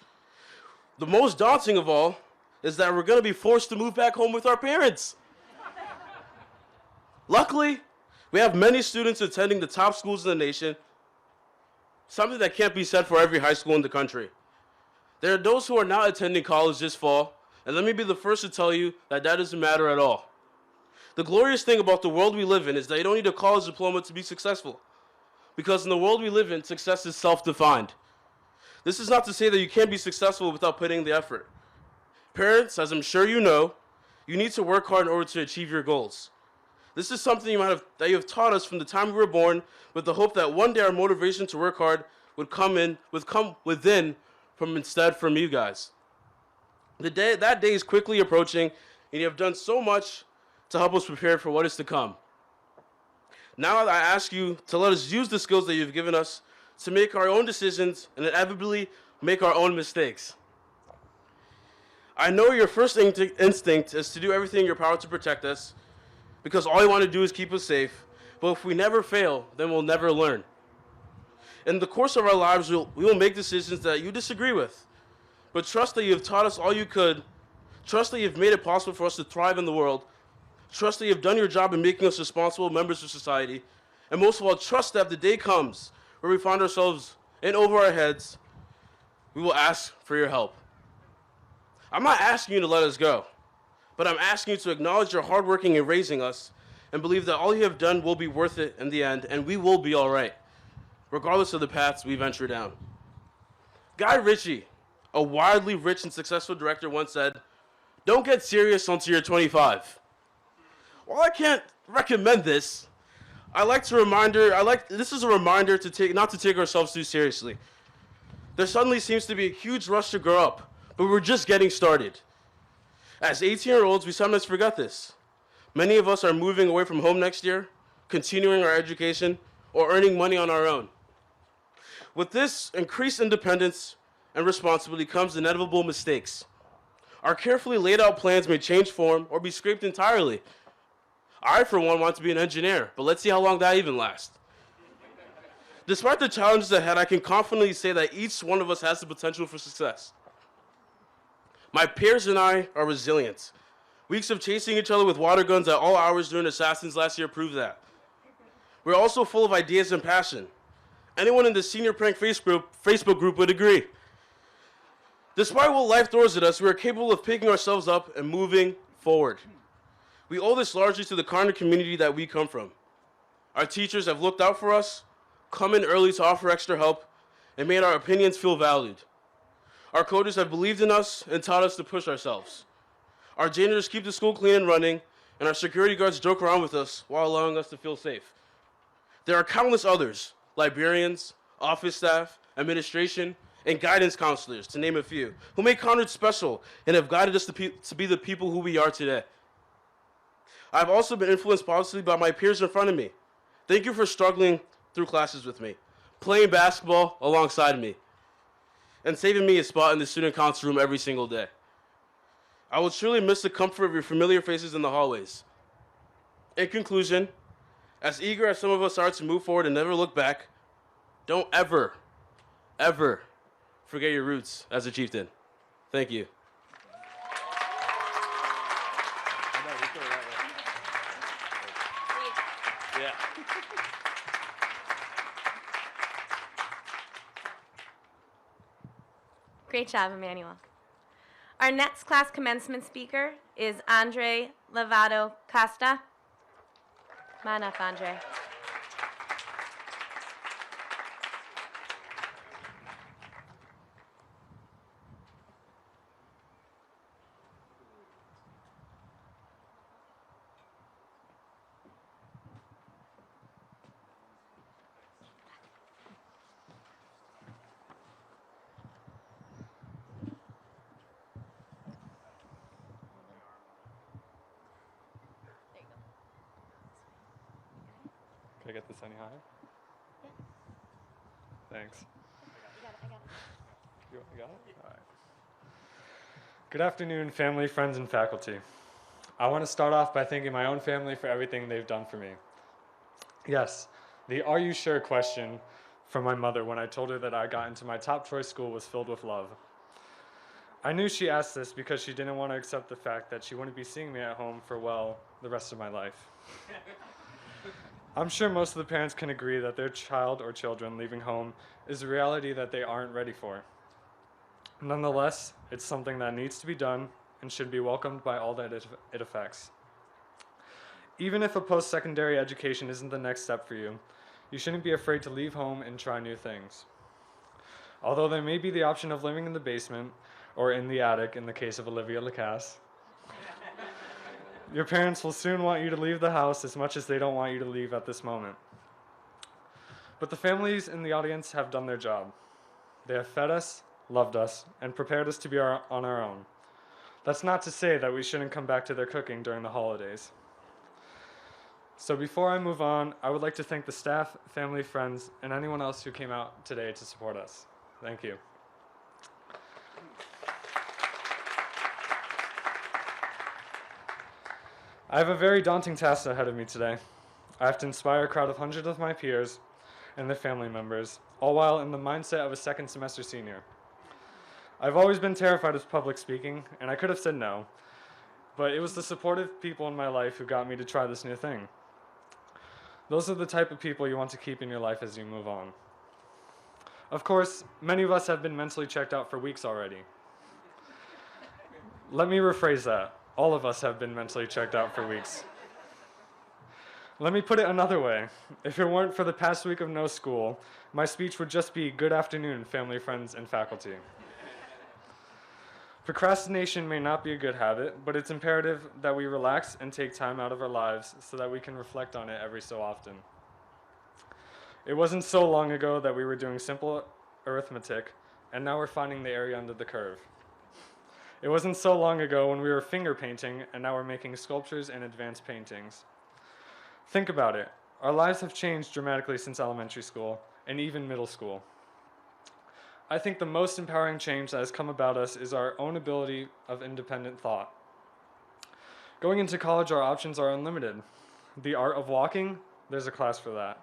The most daunting of all is that we're going to be forced to move back home with our parents. Luckily, we have many students attending the top schools in the nation, something that can't be said for every high school in the country. There are those who are not attending college this fall, and let me be the first to tell you that that doesn't matter at all. The glorious thing about the world we live in is that you don't need a college diploma to be successful. Because in the world we live in, success is self-defined. This is not to say that you can't be successful without putting in the effort. Parents, as I'm sure you know, you need to work hard in order to achieve your goals. This is something that you have taught us from the time we were born, with the hope that one day our motivation to work hard would come within from you guys. That day is quickly approaching, and you have done so much to help us prepare for what is to come. Now I ask you to let us use the skills that you've given us to make our own decisions and inevitably make our own mistakes. I know your first instinct is to do everything in your power to protect us, because all you want to do is keep us safe. But if we never fail, then we'll never learn. In the course of our lives, we will make decisions that you disagree with. But trust that you have taught us all you could. Trust that you've made it possible for us to thrive in the world. Trust that you've done your job in making us responsible members of society. And most of all, trust that if the day comes where we find ourselves in over our heads, we will ask for your help. I'm not asking you to let us go, but I'm asking you to acknowledge your hard working in raising us and believe that all you have done will be worth it in the end, and we will be all right, regardless of the paths we venture down. Guy Ritchie, a wildly rich and successful director, once said, "Don't get serious until you're 25. While I can't recommend this, this is a reminder not to take ourselves too seriously. There suddenly seems to be a huge rush to grow up, but we're just getting started. As 18-year-olds, we sometimes forget this. Many of us are moving away from home next year, continuing our education, or earning money on our own. With this increased independence and responsibility comes inevitable mistakes. Our carefully laid out plans may change form or be scrapped entirely. I, for one, want to be an engineer, but let's see how long that even lasts. Despite the challenges ahead, I can confidently say that each one of us has the potential for success. My peers and I are resilient. Weeks of chasing each other with water guns at all hours during Assassins last year proved that. We're also full of ideas and passion. Anyone in the senior prank Facebook group would agree. Despite what life throws at us, we are capable of picking ourselves up and moving forward. We owe this largely to the Conard community that we come from. Our teachers have looked out for us, come in early to offer extra help, and made our opinions feel valued. Our coaches have believed in us and taught us to push ourselves. Our janitors keep the school clean and running, and our security guards joke around with us while allowing us to feel safe. There are countless others, librarians, office staff, administration, and guidance counselors, to name a few, who make Conard special and have guided us to be the people who we are today. I've also been influenced positively by my peers in front of me. Thank you for struggling through classes with me, playing basketball alongside me, and saving me a spot in the student council room every single day. I will truly miss the comfort of your familiar faces in the hallways. In conclusion, as eager as some of us are to move forward and never look back, don't ever, ever forget your roots as a chieftain. Thank you. Great job, Emmanuel. Our next class commencement speaker is Andre Lovato Costa. Come on up, Andre. Can I get this any higher? Yeah. Thanks. I got it. You got it? All right. Good afternoon, family, friends, and faculty. I want to start off by thanking my own family for everything they've done for me. Yes, the "Are you sure?" question from my mother when I told her that I got into my top choice school was filled with love. I knew she asked this because she didn't want to accept the fact that she wouldn't be seeing me at home for, well, the rest of my life. I'm sure most of the parents can agree that their child or children leaving home is a reality that they aren't ready for. Nonetheless, it's something that needs to be done and should be welcomed by all that it affects. Even if a post-secondary education isn't the next step for you, you shouldn't be afraid to leave home and try new things. Although there may be the option of living in the basement or in the attic in the case of Olivia Lacasse, your parents will soon want you to leave the house as much as they don't want you to leave at this moment. But the families in the audience have done their job. They have fed us, loved us, and prepared us to be on our own. That's not to say that we shouldn't come back to their cooking during the holidays. So before I move on, I would like to thank the staff, family, friends, and anyone else who came out today to support us. Thank you. I have a very daunting task ahead of me today. I have to inspire a crowd of hundreds of my peers and their family members, all while in the mindset of a second semester senior. I've always been terrified of public speaking, and I could have said no, but it was the supportive people in my life who got me to try this new thing. Those are the type of people you want to keep in your life as you move on. Of course, many of us have been mentally checked out for weeks already. Let me rephrase that. All of us have been mentally checked out for weeks. Let me put it another way. If it weren't for the past week of no school, my speech would just be "Good afternoon, family, friends, and faculty." Procrastination may not be a good habit, but it's imperative that we relax and take time out of our lives so that we can reflect on it every so often. It wasn't so long ago that we were doing simple arithmetic, and now we're finding the area under the curve. It wasn't so long ago when we were finger painting, and now we're making sculptures and advanced paintings. Think about it. Our lives have changed dramatically since elementary school, and even middle school. I think the most empowering change that has come about us is our own ability of independent thought. Going into college, our options are unlimited. The art of walking, there's a class for that.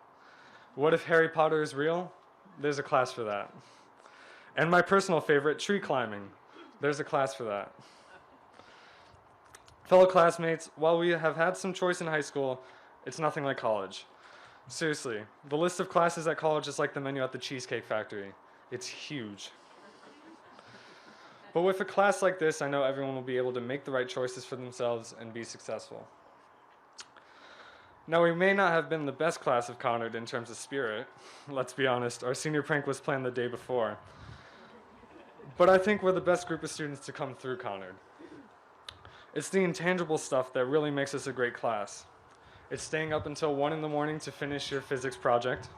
What if Harry Potter is real? There's a class for that. And my personal favorite, tree climbing. There's a class for that. Fellow classmates, while we have had some choice in high school, it's nothing like college. Seriously, the list of classes at college is like the menu at the Cheesecake Factory. It's huge. But with a class like this, I know everyone will be able to make the right choices for themselves and be successful. Now, we may not have been the best class of Conard in terms of spirit. Let's be honest, our senior prank was planned the day before. But I think we're the best group of students to come through Conard. It's the intangible stuff that really makes us a great class. It's staying up until 1 in the morning to finish your physics project.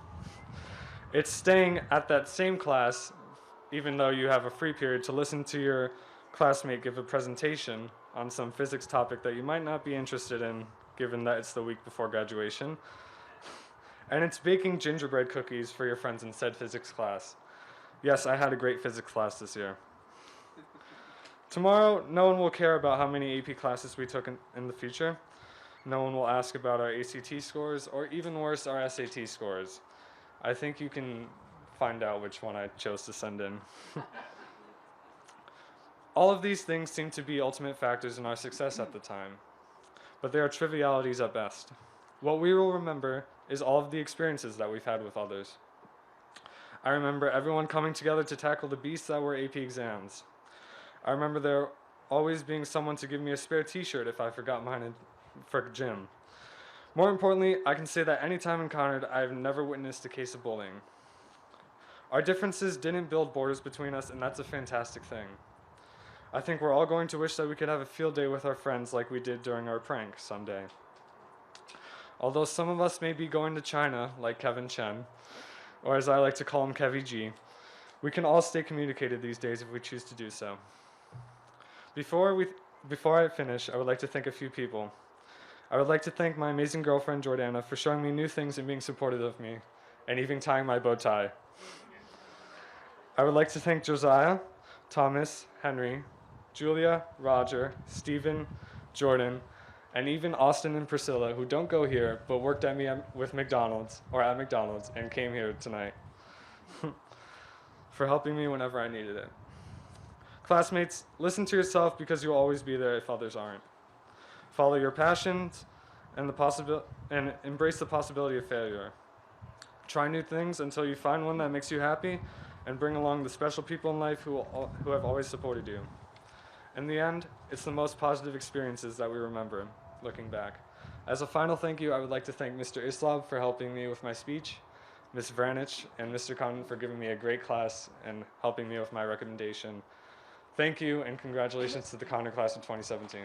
It's staying at that same class, even though you have a free period, to listen to your classmate give a presentation on some physics topic that you might not be interested in, given that it's the week before graduation. And it's baking gingerbread cookies for your friends in said physics class. Yes, I had a great physics class this year. Tomorrow, no one will care about how many AP classes we took in the future. No one will ask about our ACT scores, or even worse, our SAT scores. I think you can find out which one I chose to send in. All of these things seem to be ultimate factors in our success at the time, but they are trivialities at best. What we will remember is all of the experiences that we've had with others. I remember everyone coming together to tackle the beasts that were AP exams. I remember there always being someone to give me a spare t-shirt if I forgot mine for gym. More importantly, I can say that any time in Conard, I have never witnessed a case of bullying. Our differences didn't build borders between us, and that's a fantastic thing. I think we're all going to wish that we could have a field day with our friends like we did during our prank someday. Although some of us may be going to China, like Kevin Chen, or as I like to call him, Kevy G, we can all stay communicated these days if we choose to do so. Before I finish, I would like to thank a few people. I would like to thank my amazing girlfriend, Jordana, for showing me new things and being supportive of me, and even tying my bow tie. I would like to thank Josiah, Thomas, Henry, Julia, Roger, Stephen, Jordan, and even Austin and Priscilla, who don't go here, but worked at McDonald's and came here tonight for helping me whenever I needed it. Classmates, listen to yourself because you'll always be there if others aren't. Follow your passions and embrace the possibility of failure. Try new things until you find one that makes you happy, and bring along the special people in life who have always supported you. In the end, it's the most positive experiences that we remember, looking back. As a final thank you, I would like to thank Mr. Islab for helping me with my speech, Ms. Vranich, and Mr. Conard for giving me a great class and helping me with my recommendation. Thank you, and congratulations to the Conard class of 2017.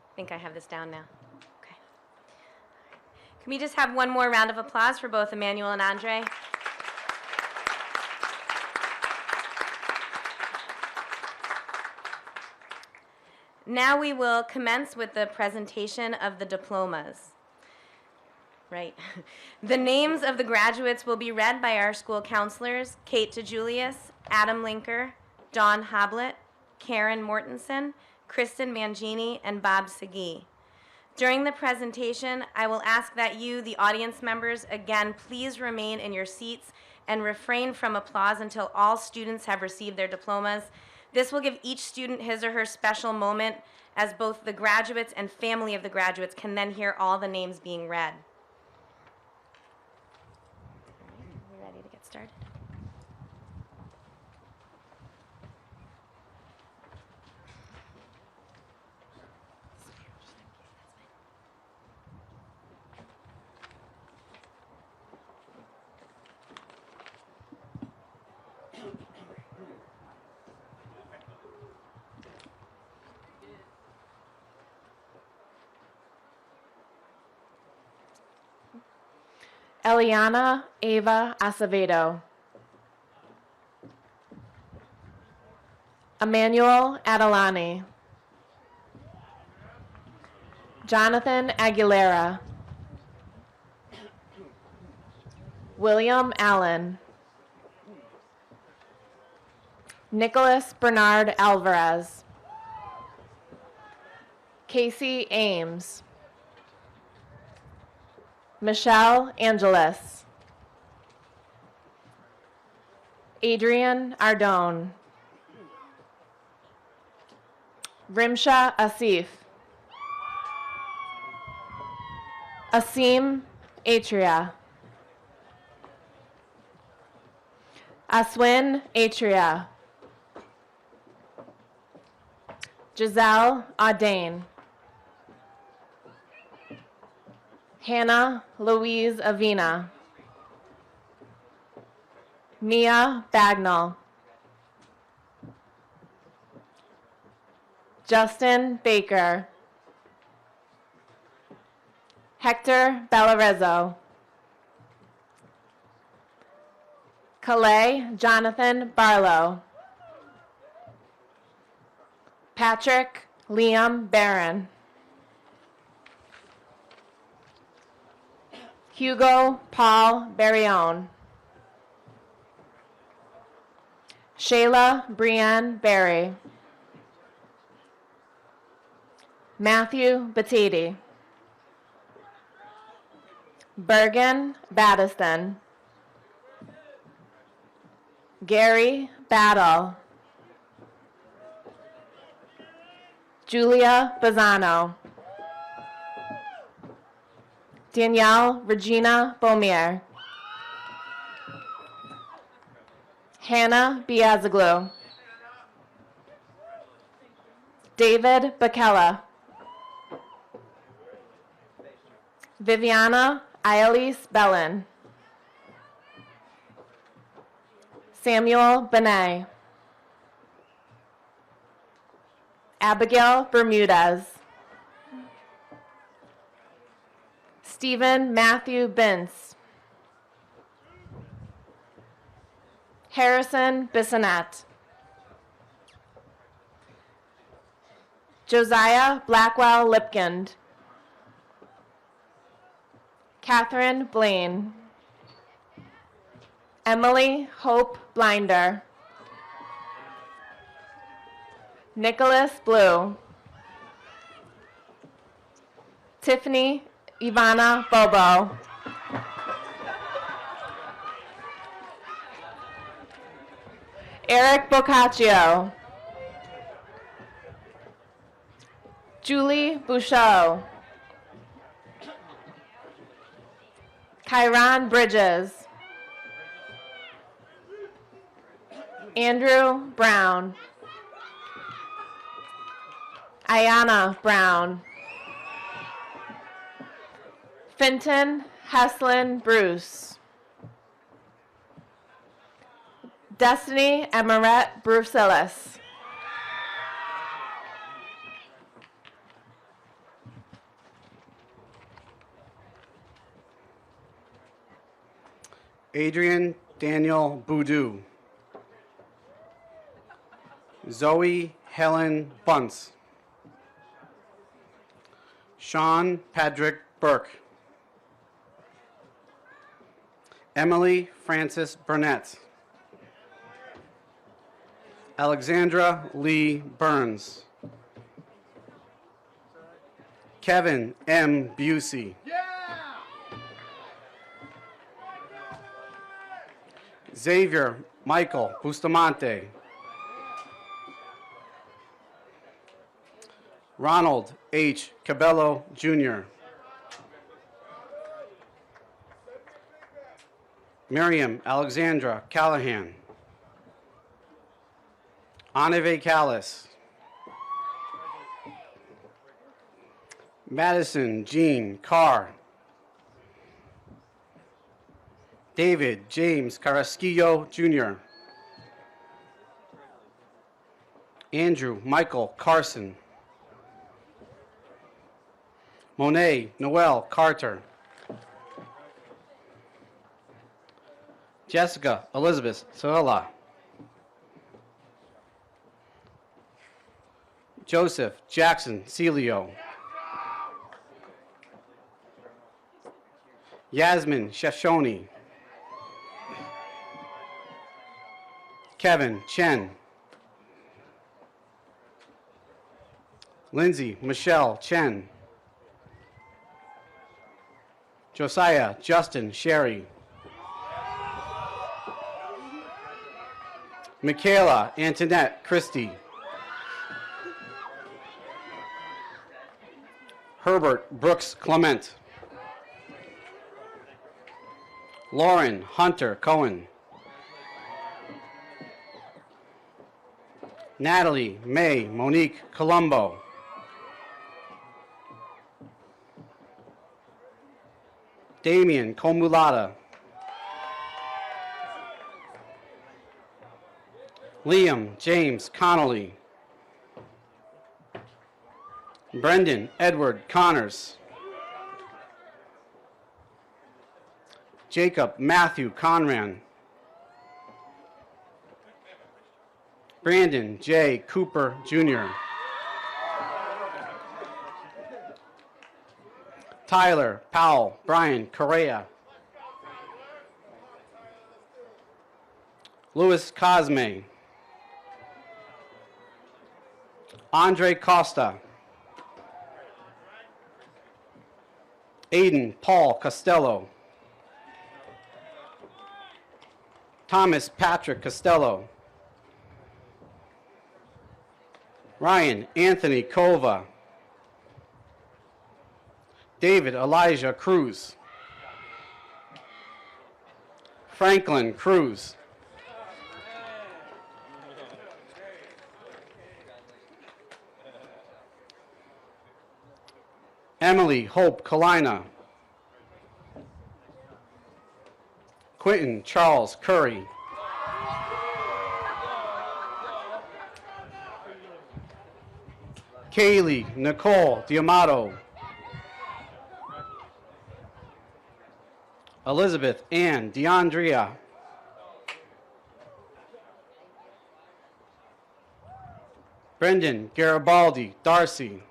I think I have this down now. Okay. Can we just have one more round of applause for both Emmanuel and Andre? Now we will commence with the presentation of the diplomas. Right. The names of the graduates will be read by our school counselors, Kate DeJulius, Adam Linker, Dawn Hoblet, Karen Mortensen, Kristen Mangini, and Bob Segui. During the presentation, I will ask that you, the audience members, again, please remain in your seats and refrain from applause until all students have received their diplomas. This will give each student his or her special moment, as both the graduates and family of the graduates can then hear all the names being read. Are we ready to get started? Eliana Ava Acevedo. Emmanuel Adelani. Jonathan Aguilera. William Allen. Nicholas Bernard Alvarez. Casey Ames. Michelle Angeles. Adrian Ardone. Rimsha Asif. Asim Atria. Aswin Atria. Giselle Audain. Hannah Louise Avina. Mia Bagnall. Justin Baker. Hector Ballarezo. Calais Jonathan Barlow. Patrick Liam Barron. Hugo Paul Barrione. Shayla Brienne Berry. Matthew Batiti. Bergen Baddiston. Gary Battle. Julia Bazzano. Danielle Regina Beaumier. Hannah Biazaglu. David Bakella. Viviana Ialise Bellin. Samuel Benet. Abigail Bermudez. Stephen Matthew Bince. Harrison Bissonette. Josiah Blackwell Lipkind. Catherine Blaine. Emily Hope Blinder. Nicholas Blue. Tiffany Ivana Bobo. Eric Boccaccio. Julie Bouchot. Kyron Bridges. Andrew Brown. Ayana Brown. Finton Heslin Bruce. Destiny Emirette Brucilis. Adrian Daniel Boudou. Zoe Helen Bunce. Sean Patrick Burke. Emily Frances Burnett. Alexandra Lee Burns. Kevin M. Busey. Xavier Michael Bustamante. Ronald H. Cabello, Jr. Miriam Alexandra Callahan. Aneve Callis. Madison Jean Carr. David James Carrasquillo, Jr. Andrew Michael Carson. Monet Noel Carter. Jessica Elizabeth Soella. Joseph Jackson Celio. Yasmin Shashoni. Kevin Chen. Lindsay Michelle Chen. Josiah Justin Sherry. Michaela Antoinette Christie. Herbert Brooks Clement. Lauren Hunter Cohen. Natalie May Monique Colombo. Damian Comulata. Liam James Connolly. Brendan Edward Connors. Jacob Matthew Conran. Brandon J. Cooper, Jr. Tyler Powell Brian Correa. Louis Cosme. Andre Costa. Aiden Paul Costello. Thomas Patrick Costello. Ryan Anthony Kova. David Elijah Cruz. Franklin Cruz. Emily Hope Kalina. Quentin Charles Curry. Kaylee Nicole Diamato. Elizabeth Ann DeAndrea. Brendan Garibaldi Darcy.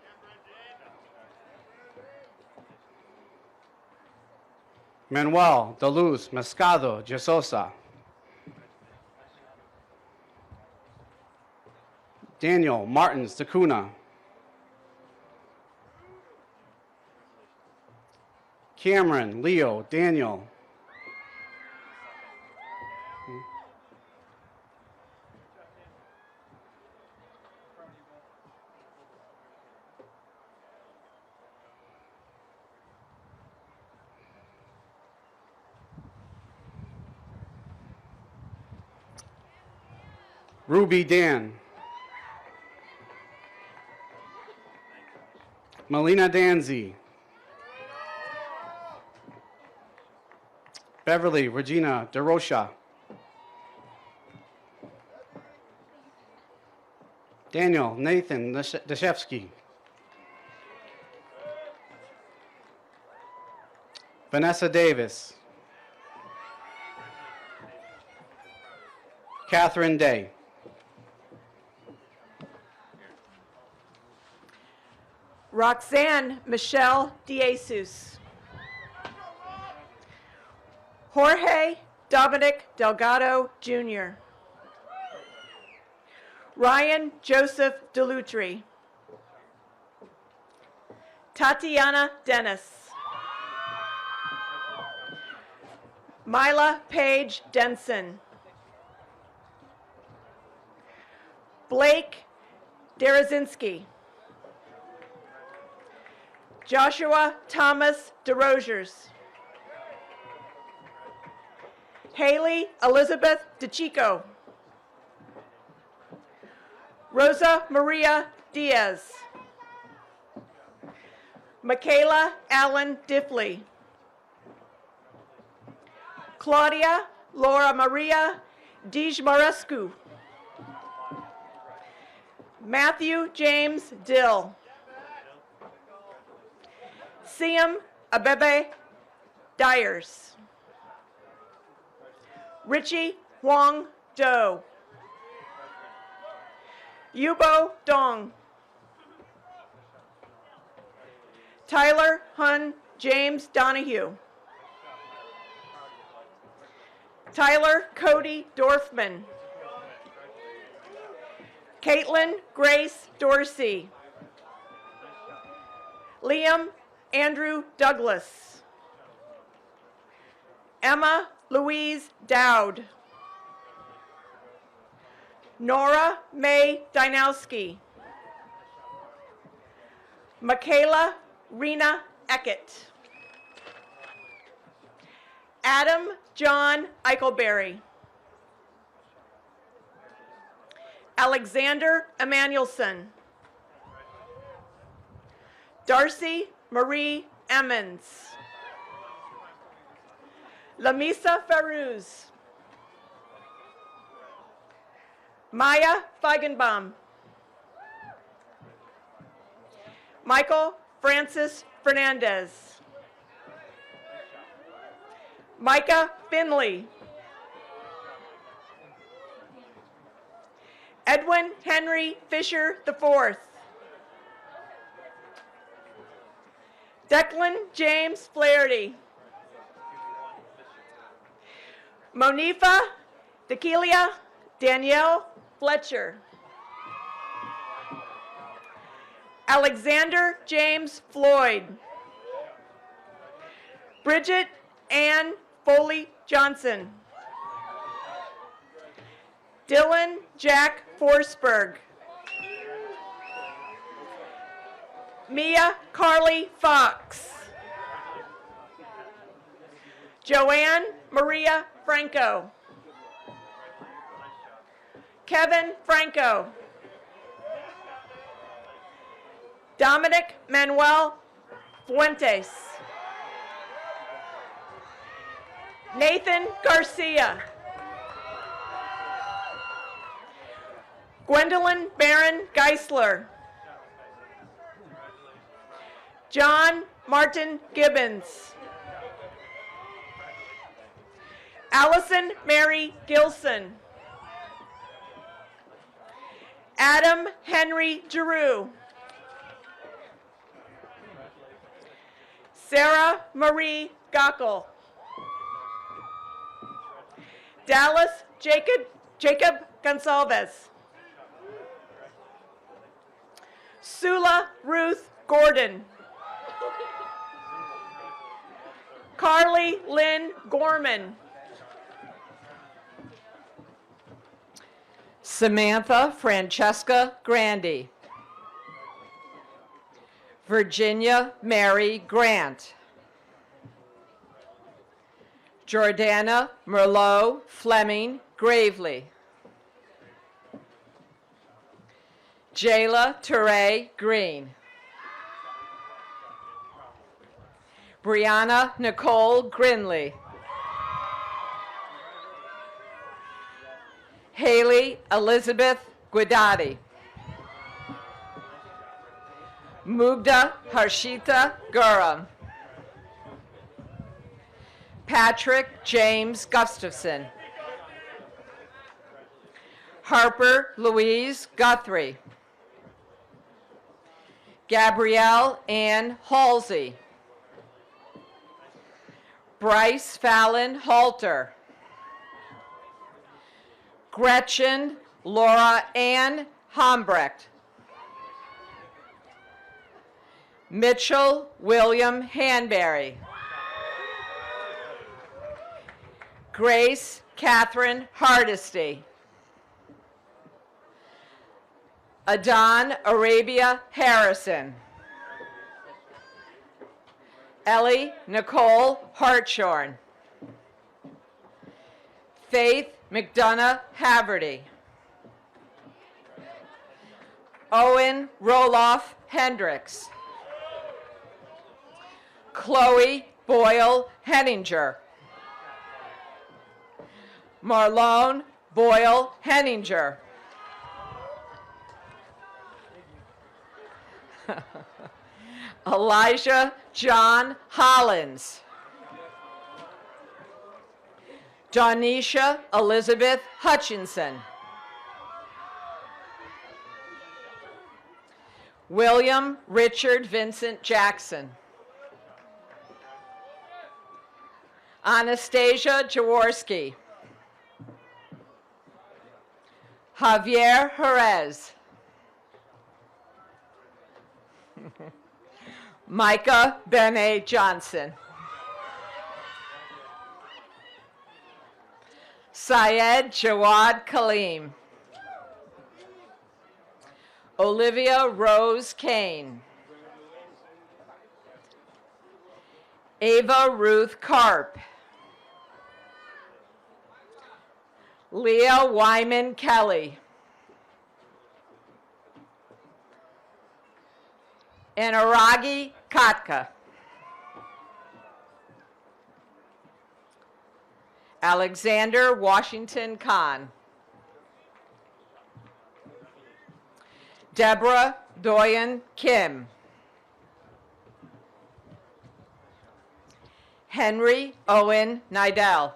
Manuel de Luz Mascado Gesosa. Daniel Martins Dacuna. Cameron Leo Daniel. Ruby Dan. Melina Danzi. Beverly Regina DeRocha. Daniel Nathan Deshevsky. Vanessa Davis. Catherine Day. Roxanne Michelle DeJesus. Jorge Dominic Delgado Jr. Ryan Joseph Delutri. Tatiana Dennis. Mila Page Denson. Blake Derazinski. Joshua Thomas DeRosiers. Haley Elizabeth DeChico. Rosa Maria Diaz. Michaela Allen Diffley. Claudia Laura Maria Dijmarescu. Matthew James Dill. Siam Abebe Dyers. Richie Huang Do. Yubo Dong. Tyler Hun James Donahue. Tyler Cody Dorfman. Caitlin Grace Dorsey. Liam Andrew Douglas. Emma Louise Dowd. Nora May Dynowski. Michaela Rena Eckett. Adam John Eichelberry. Alexander Emanuelson. Darcy Marie Emmons. Lamisa Farouz. Maya Feigenbaum. Michael Francis Fernandez. Micah Finley. Edwin Henry Fisher IV. Declan James Flaherty. Monifa Dakilia Danielle Fletcher. Alexander James Floyd. Bridget Ann Foley Johnson. Dylan Jack Forsberg. Mia Carly Fox. Joanne Maria Franco. Kevin Franco. Dominic Manuel Fuentes. Nathan Garcia. Gwendolyn Barron Geisler. John Martin Gibbons. Allison Mary Gilson. Adam Henry Giroux. Sarah Marie Gockel. Dallas Jacob Gonsalves. Sula Ruth Gordon. Carly Lynn Gorman. Samantha Francesca Grandy. Virginia Mary Grant. Jordana Merlot Fleming Gravely. Jayla Teray Green. Brianna Nicole Grinley. Haley Elizabeth Guidati. Mugda Harshita Gurram. Patrick James Gustafson. Harper Louise Guthrie. Gabrielle Ann Halsey. Bryce Fallon Halter. Gretchen Laura Ann Hombrecht. Mitchell William Hanberry. Grace Catherine Hardesty. Adon Arabia Harrison. Ellie Nicole Hartshorn. Faith McDonough Haverty. Owen Roloff Hendricks. Chloe Boyle Henninger. Marlone Boyle Henninger. Elijah John Hollins. Donisha Elizabeth Hutchinson. William Richard Vincent Jackson. Anastasia Jaworski. Javier Jerez. Micah Bene Johnson. Syed Jawad Kaleem. Olivia Rose Kane. Ava Ruth Karp. Leah Wyman Kelly. And Aragi Katka. Alexander Washington Kahn. Deborah Doyen Kim. Henry Owen Nidell.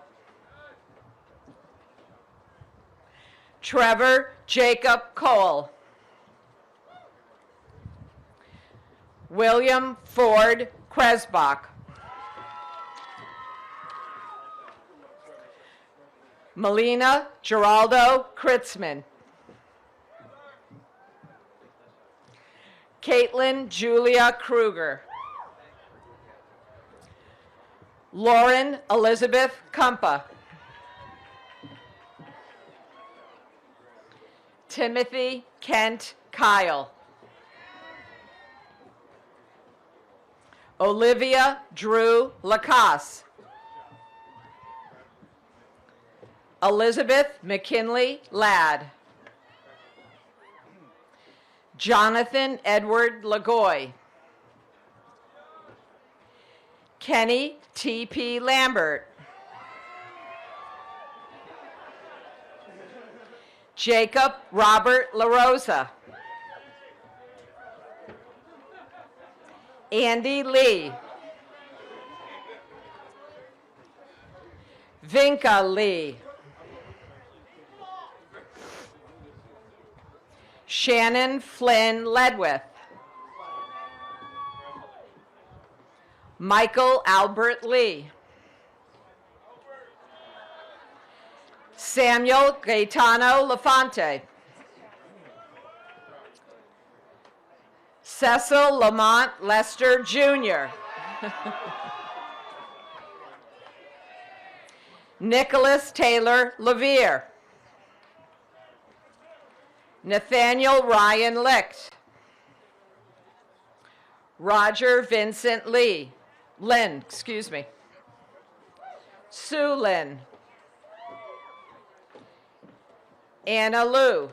Trevor Jacob Cole. William Ford Kresbach. Melina Geraldo Kritzman. Caitlin Julia Kruger. Lauren Elizabeth Kumpa. Timothy Kent Kyle. Olivia Drew Lacasse. Elizabeth McKinley Ladd. Jonathan Edward Lagoy. Kenny T.P. Lambert. Jacob Robert LaRosa. Andy Lee. Vinca Lee. Shannon Flynn Ledwith. Michael Albert Lee. Samuel Gaetano Lafante. Cecil Lamont Lester Jr. Nicholas Taylor Levere. Nathaniel Ryan Licht. Roger Vincent Lynn, Sue Lynn. Anna Lou.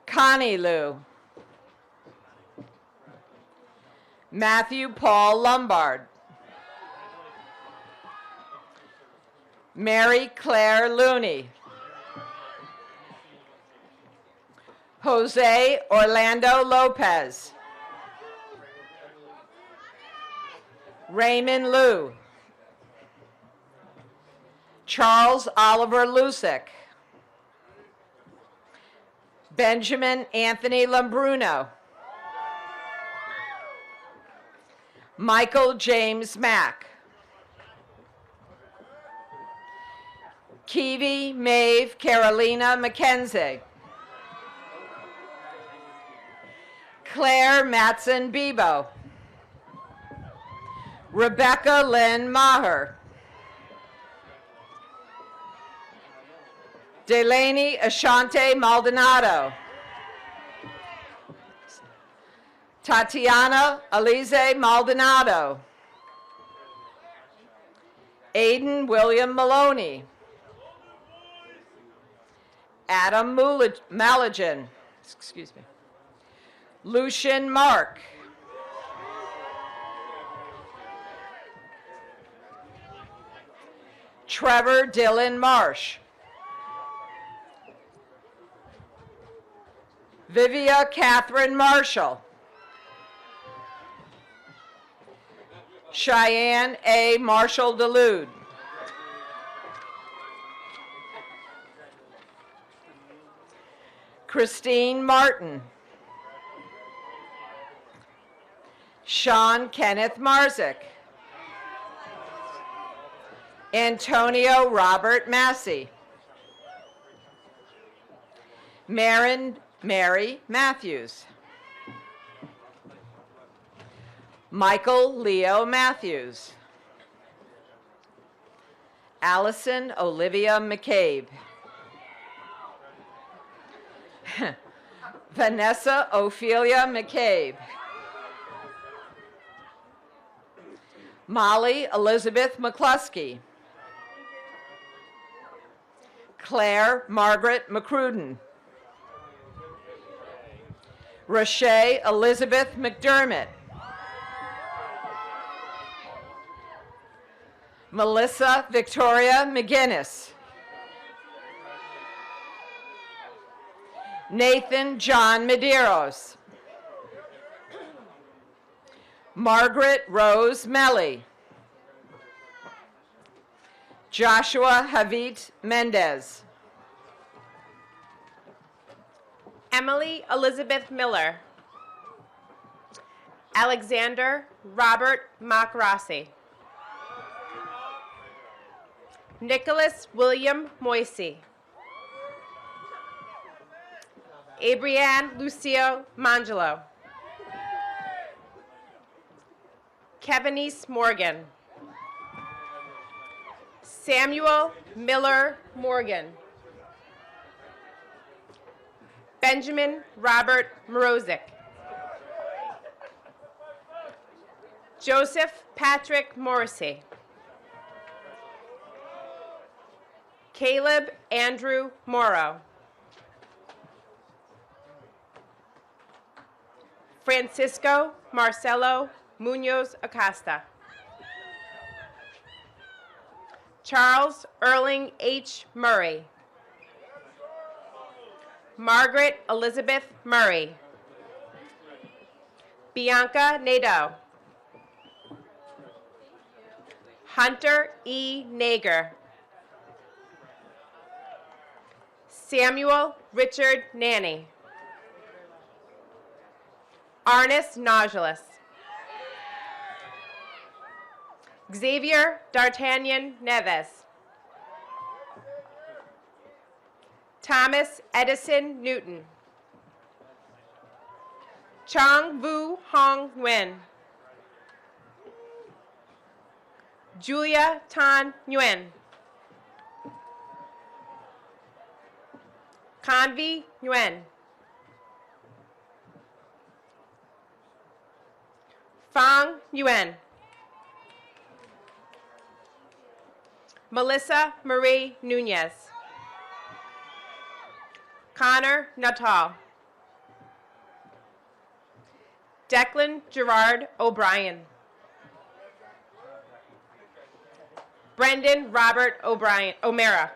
Connie Lou. Matthew Paul Lombard. Mary Claire Looney. Jose Orlando Lopez. Raymond Liu. Charles Oliver Lusick. Benjamin Anthony Lombruno. Michael James Mack. Kiwi Maeve Carolina McKenzie. Claire Matson Bebo. Rebecca Lynn Maher. Delaney Ashante Maldonado. Tatiana Alize Maldonado. Aiden William Maloney. Adam Maligan. Lucian Mark. Trevor Dylan Marsh. Vivia Catherine Marshall. Cheyenne A. Marshall DeLude. Christine Martin. Sean Kenneth Marzick. Antonio Robert Massey. Mary Matthews. Michael Leo Matthews. Allison Olivia McCabe. Vanessa Ophelia McCabe. Molly Elizabeth McCluskey. Claire Margaret McCruden. Rashay Elizabeth McDermott. Melissa Victoria McGinnis. Nathan John Medeiros. Margaret Rose Melly. Joshua Havit Mendez. Emily Elizabeth Miller. Alexander Robert Macrossi. Nicholas William Moisey. Abrianne Lucio Mangelo. Kevinice Morgan. Samuel Miller Morgan. Benjamin Robert Morozic. Joseph Patrick Morrissey. Caleb Andrew Morrow. Francisco Marcelo Munoz Acosta. Charles Erling H. Murray. Margaret Elizabeth Murray. Bianca Nadeau. Hunter E. Nager. Samuel Richard Nanny. Arnis Nogelis. Xavier D'Artagnan Neves. Thomas Edison Newton. Chong Vu Hong Nguyen. Julia Tan Nguyen. Kanvi Nguyen. Fang Nguyen. Melissa Marie Nunez. Connor Nuttall. Declan Gerard O'Brien. Brendan Robert O'Mara.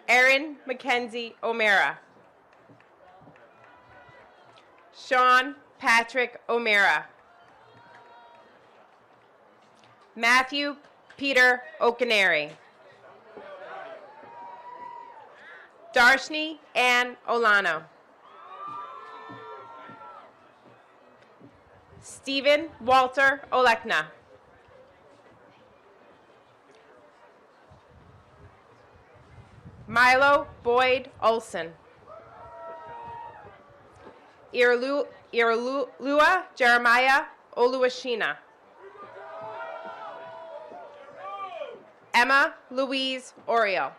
Erin Mackenzie O'Mara. Sean Patrick O'Mara. Matthew Peter O'Canary. Darshni Ann Olano. Stephen Walter Olekna. Milo Boyd Olson. Irlua Jeremiah Oluwashina. Emma Louise Oriel.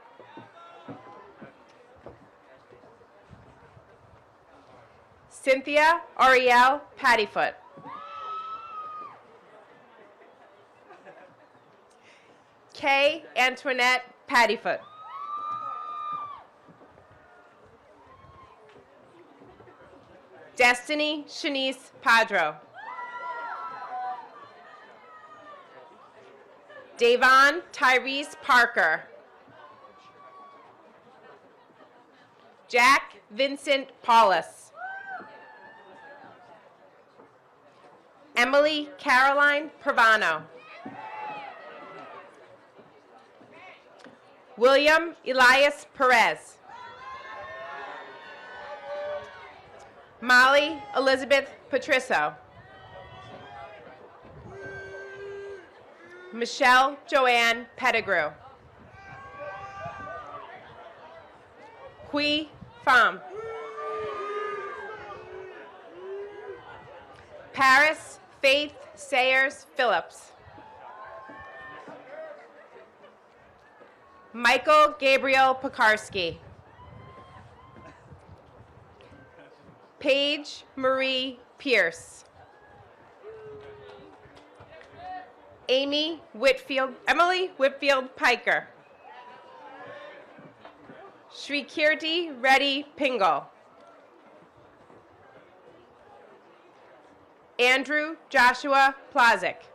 Cynthia Ariel Pattyfoot. Kay Antoinette Pattyfoot. Destiny Shanice Padro. Davon Tyrese Parker. Jack Vincent Paulus. Emily Caroline Pravano. William Elias Perez. Molly Elizabeth Patrisso. Michelle Joanne Pettigrew. Hui Pham. Paris Faith Sayers Phillips. Michael Gabriel Pekarski. Paige Marie Pierce. Emily Whitfield Piker. Shrikirti Reddy Pingle. Andrew Joshua Plazik.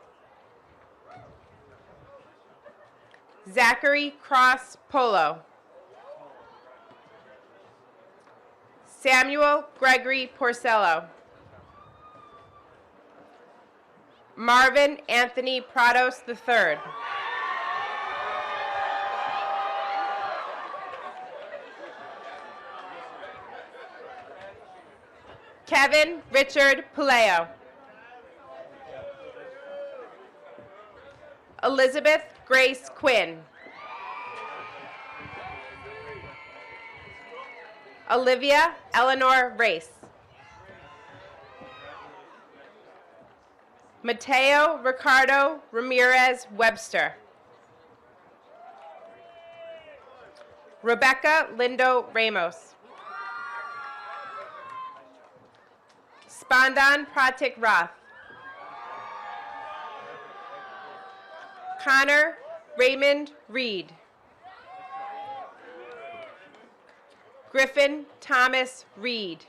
Zachary Cross Polo. Samuel Gregory Porcello. Marvin Anthony Prados III. Kevin Richard Puleo. Elizabeth Grace Quinn. Olivia Eleanor Race. Mateo Ricardo Ramirez Webster. Rebecca Lindo Ramos. Spandan Pratik Roth. Connor Raymond Reed. Griffin Thomas Reed.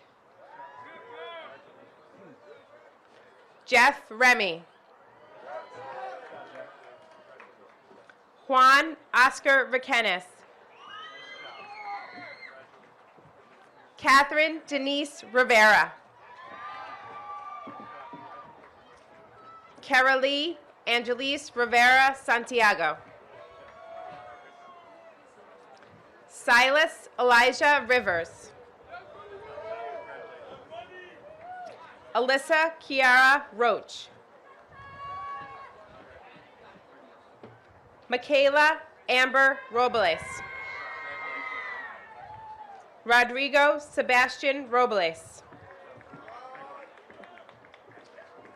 Jeff Remy. Juan Oscar Requenes. Catherine Denise Rivera. Carolee Angelise Rivera Santiago. Silas Elijah Rivers. Alyssa Kiara Roach. Michaela Amber Robles. Rodrigo Sebastian Robles.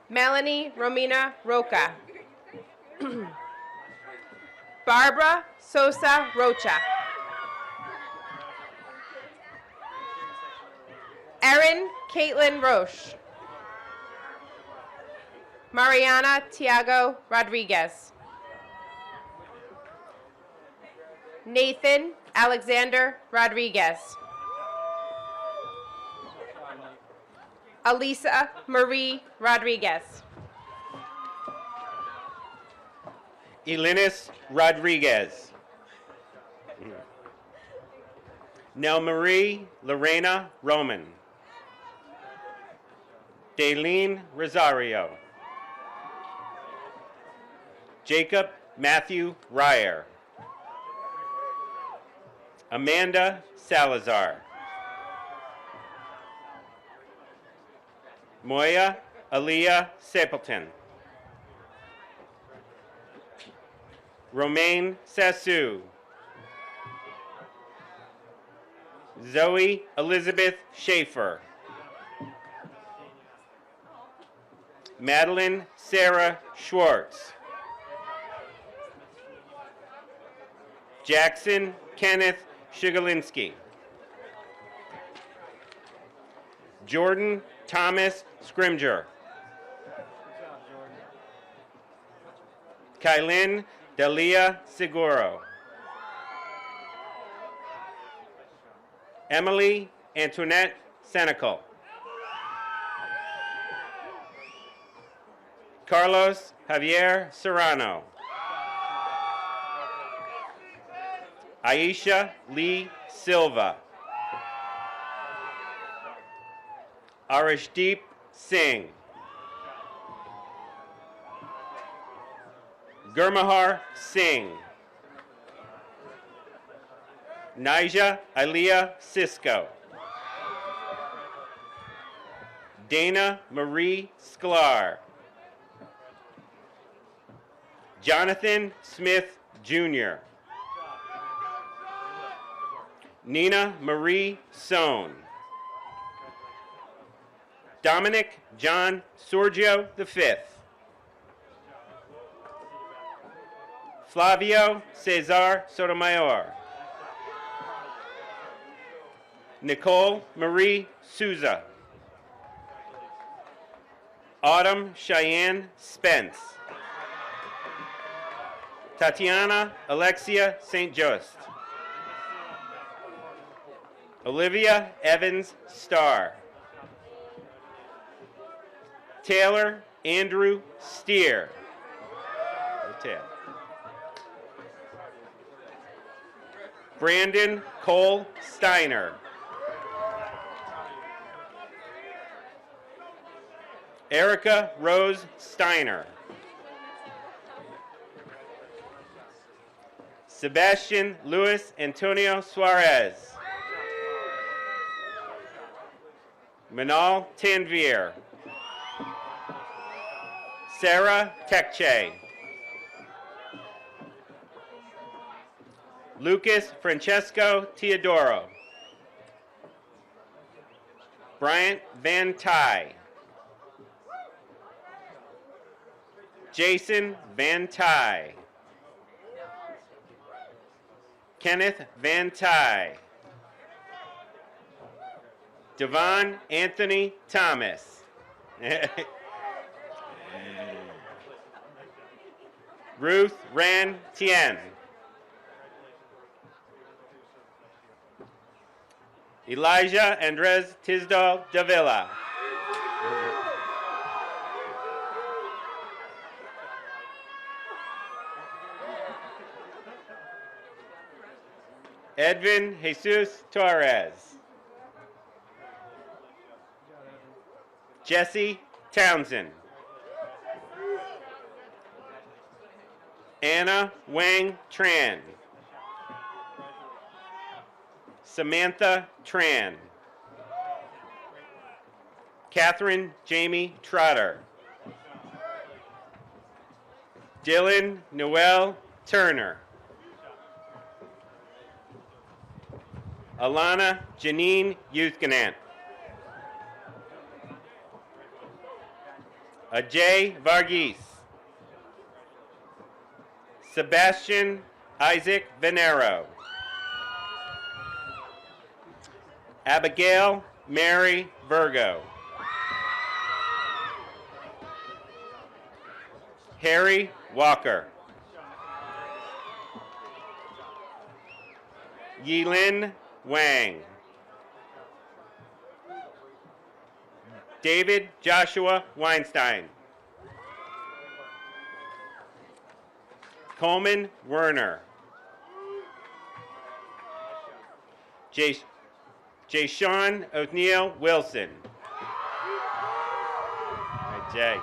Melanie Romina Roca. Barbara Sosa Rocha. Erin Caitlin Roche. Mariana Tiago Rodriguez. Nathan Alexander Rodriguez. Alisa Marie Rodriguez. Elinis Rodriguez. Nell Marie Lorena Roman. Daylene Rosario. Jacob Matthew Ryer. Amanda Salazar. Moya Aaliyah Stapleton. Romaine Sassu. Zoe Elizabeth Schaefer. Madeline Sarah Schwartz. Jackson Kenneth Shigalinsky. Jordan Thomas Scrimger. Kylin Delia Seguro. Emily Antoinette Senecal. Carlos Javier Serrano. Aisha Lee Silva. Arishdeep Singh. Gurmahar Singh. Nija Aliyah Cisco. Dana Marie Sklar. Jonathan Smith Jr. Nina Marie Sohn. Dominic John Sorgio V. Flavio Cesar Sotomayor. Nicole Marie Souza. Autumn Cheyenne Spence. Tatiana Alexia St. Just. Olivia Evans Starr. Taylor Andrew Steer. Brandon Cole Steiner. Erica Rose Steiner. Sebastian Luis Antonio Suarez. Manal Tanvir. Sarah Tekche. Lucas Francesco Teodoro. Bryant Van Ty. Jason Van Ty. Kenneth Van Ty. Devon Anthony Thomas. Ruth Ran Tien. Elijah Andres Tisdall Davila. Edwin Jesus Torres. Jesse Townsend. Anna Wang Tran. Samantha Tran. Catherine Jamie Trotter. Dylan Noel Turner. Alana Janine Youthganant. Ajay Varghese. Sebastian Isaac Venero. Abigail Mary Virgo. Harry Walker. Yilin Wang. David Joshua Weinstein. Coleman Werner. Jayshawn O'Neill Wilson. All right, Jay.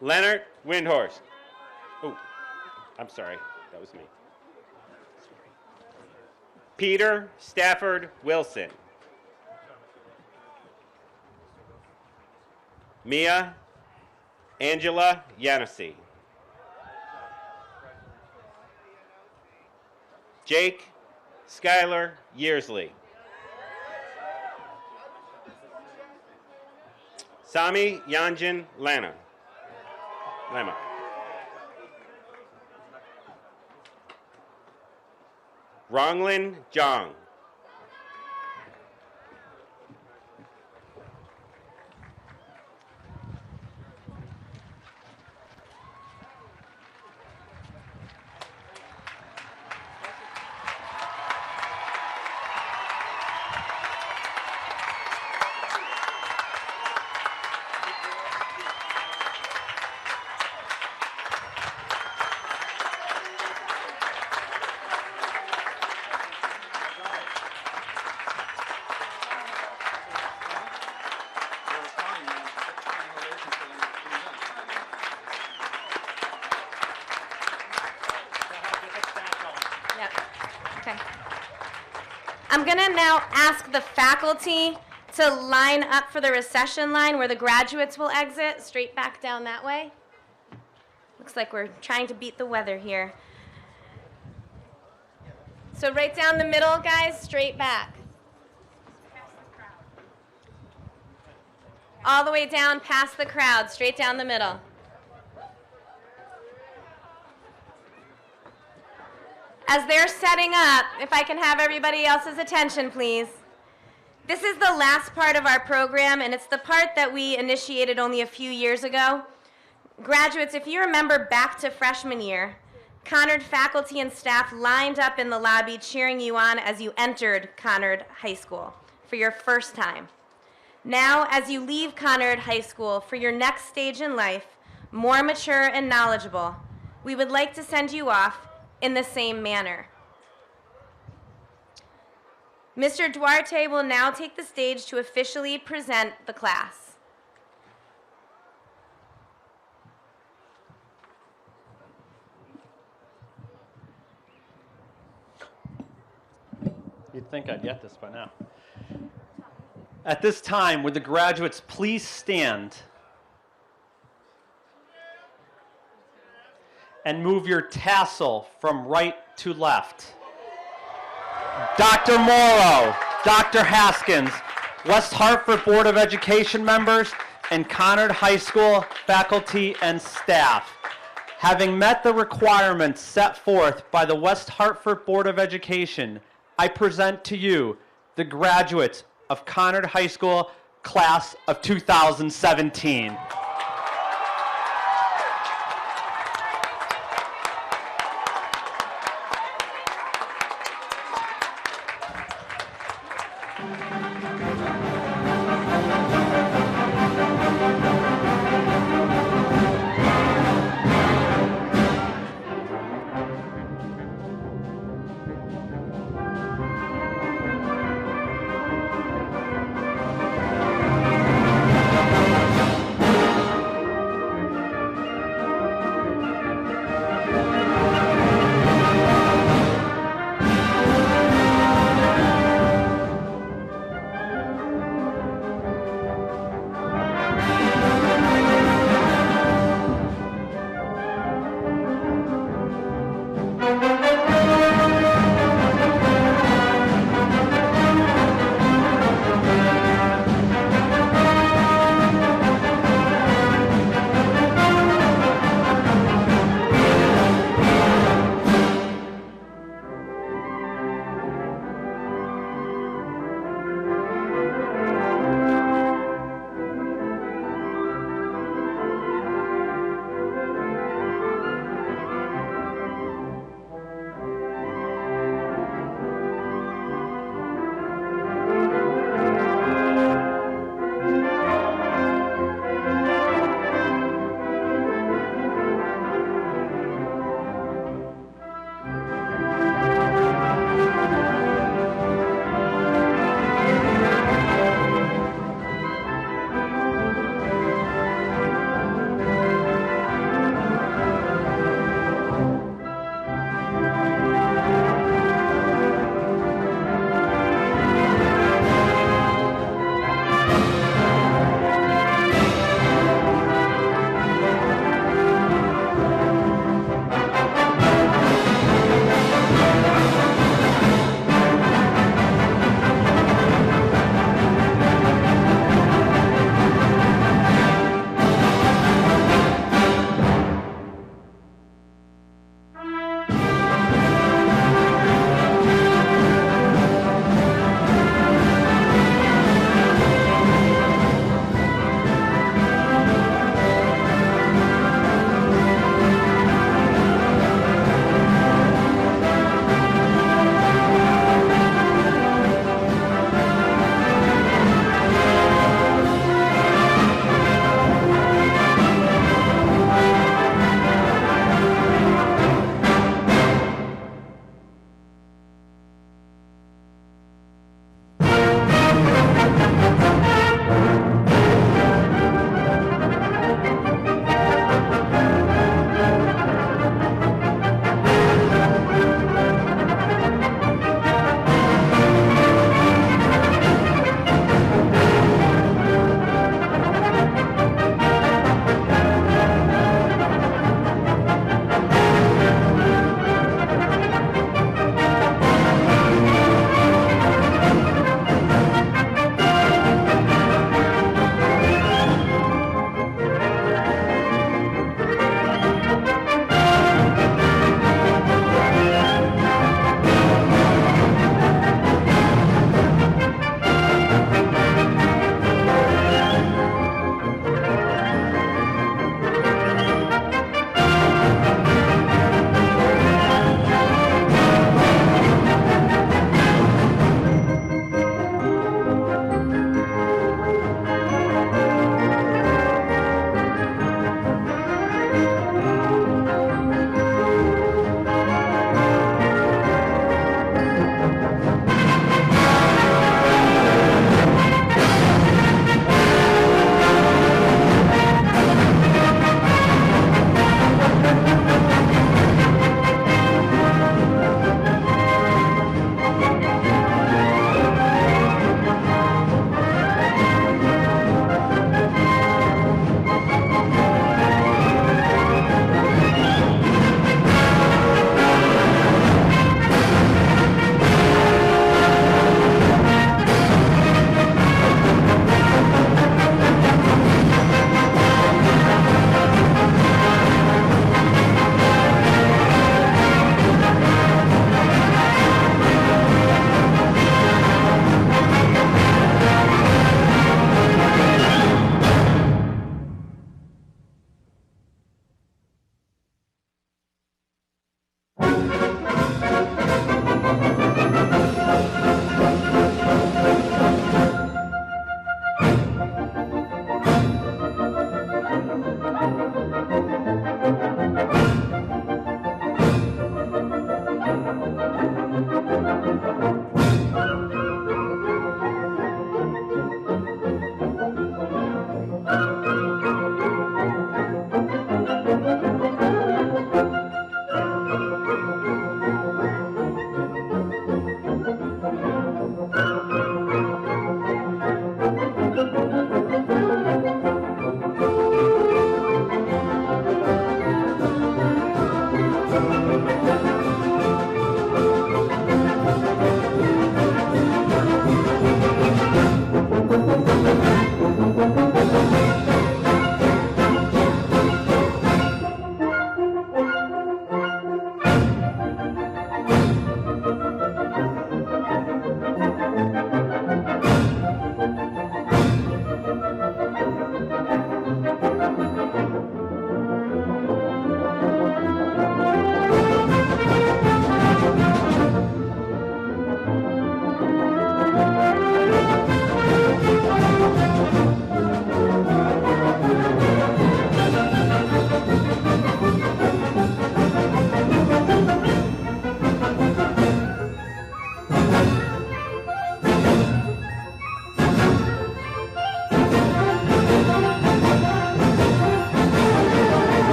Leonard Windhorst. Oh, I'm sorry. That was me. Peter Stafford Wilson. Mia Angela Yanesi. Jake Skylar Yearsley. Sami Yanjin Lama. Ronglin Zhang. I'm going to now ask the faculty to line up for the recession line where the graduates will exit, straight back down that way. Looks like we're trying to beat the weather here. So right down the middle, guys, straight back. All the way down past the crowd, straight down the middle. As they're setting up, if I can have everybody else's attention, please. This is the last part of our program, and it's the part that we initiated only a few years ago. Graduates, if you remember back to freshman year, Conard faculty and staff lined up in the lobby cheering you on as you entered Conard High School for your first time. Now, as you leave Conard High School for your next stage in life, more mature and knowledgeable, we would like to send you off in the same manner. Mr. Duarte will now take the stage to officially present the class. You'd think I'd get this by now. At this time, would the graduates please stand and move your tassel from right to left. Dr. Morrow, Dr. Haskins, West Hartford Board of Education members, and Conard High School faculty and staff. Having met the requirements set forth by the West Hartford Board of Education, I present to you the graduates of Conard High School class of 2017.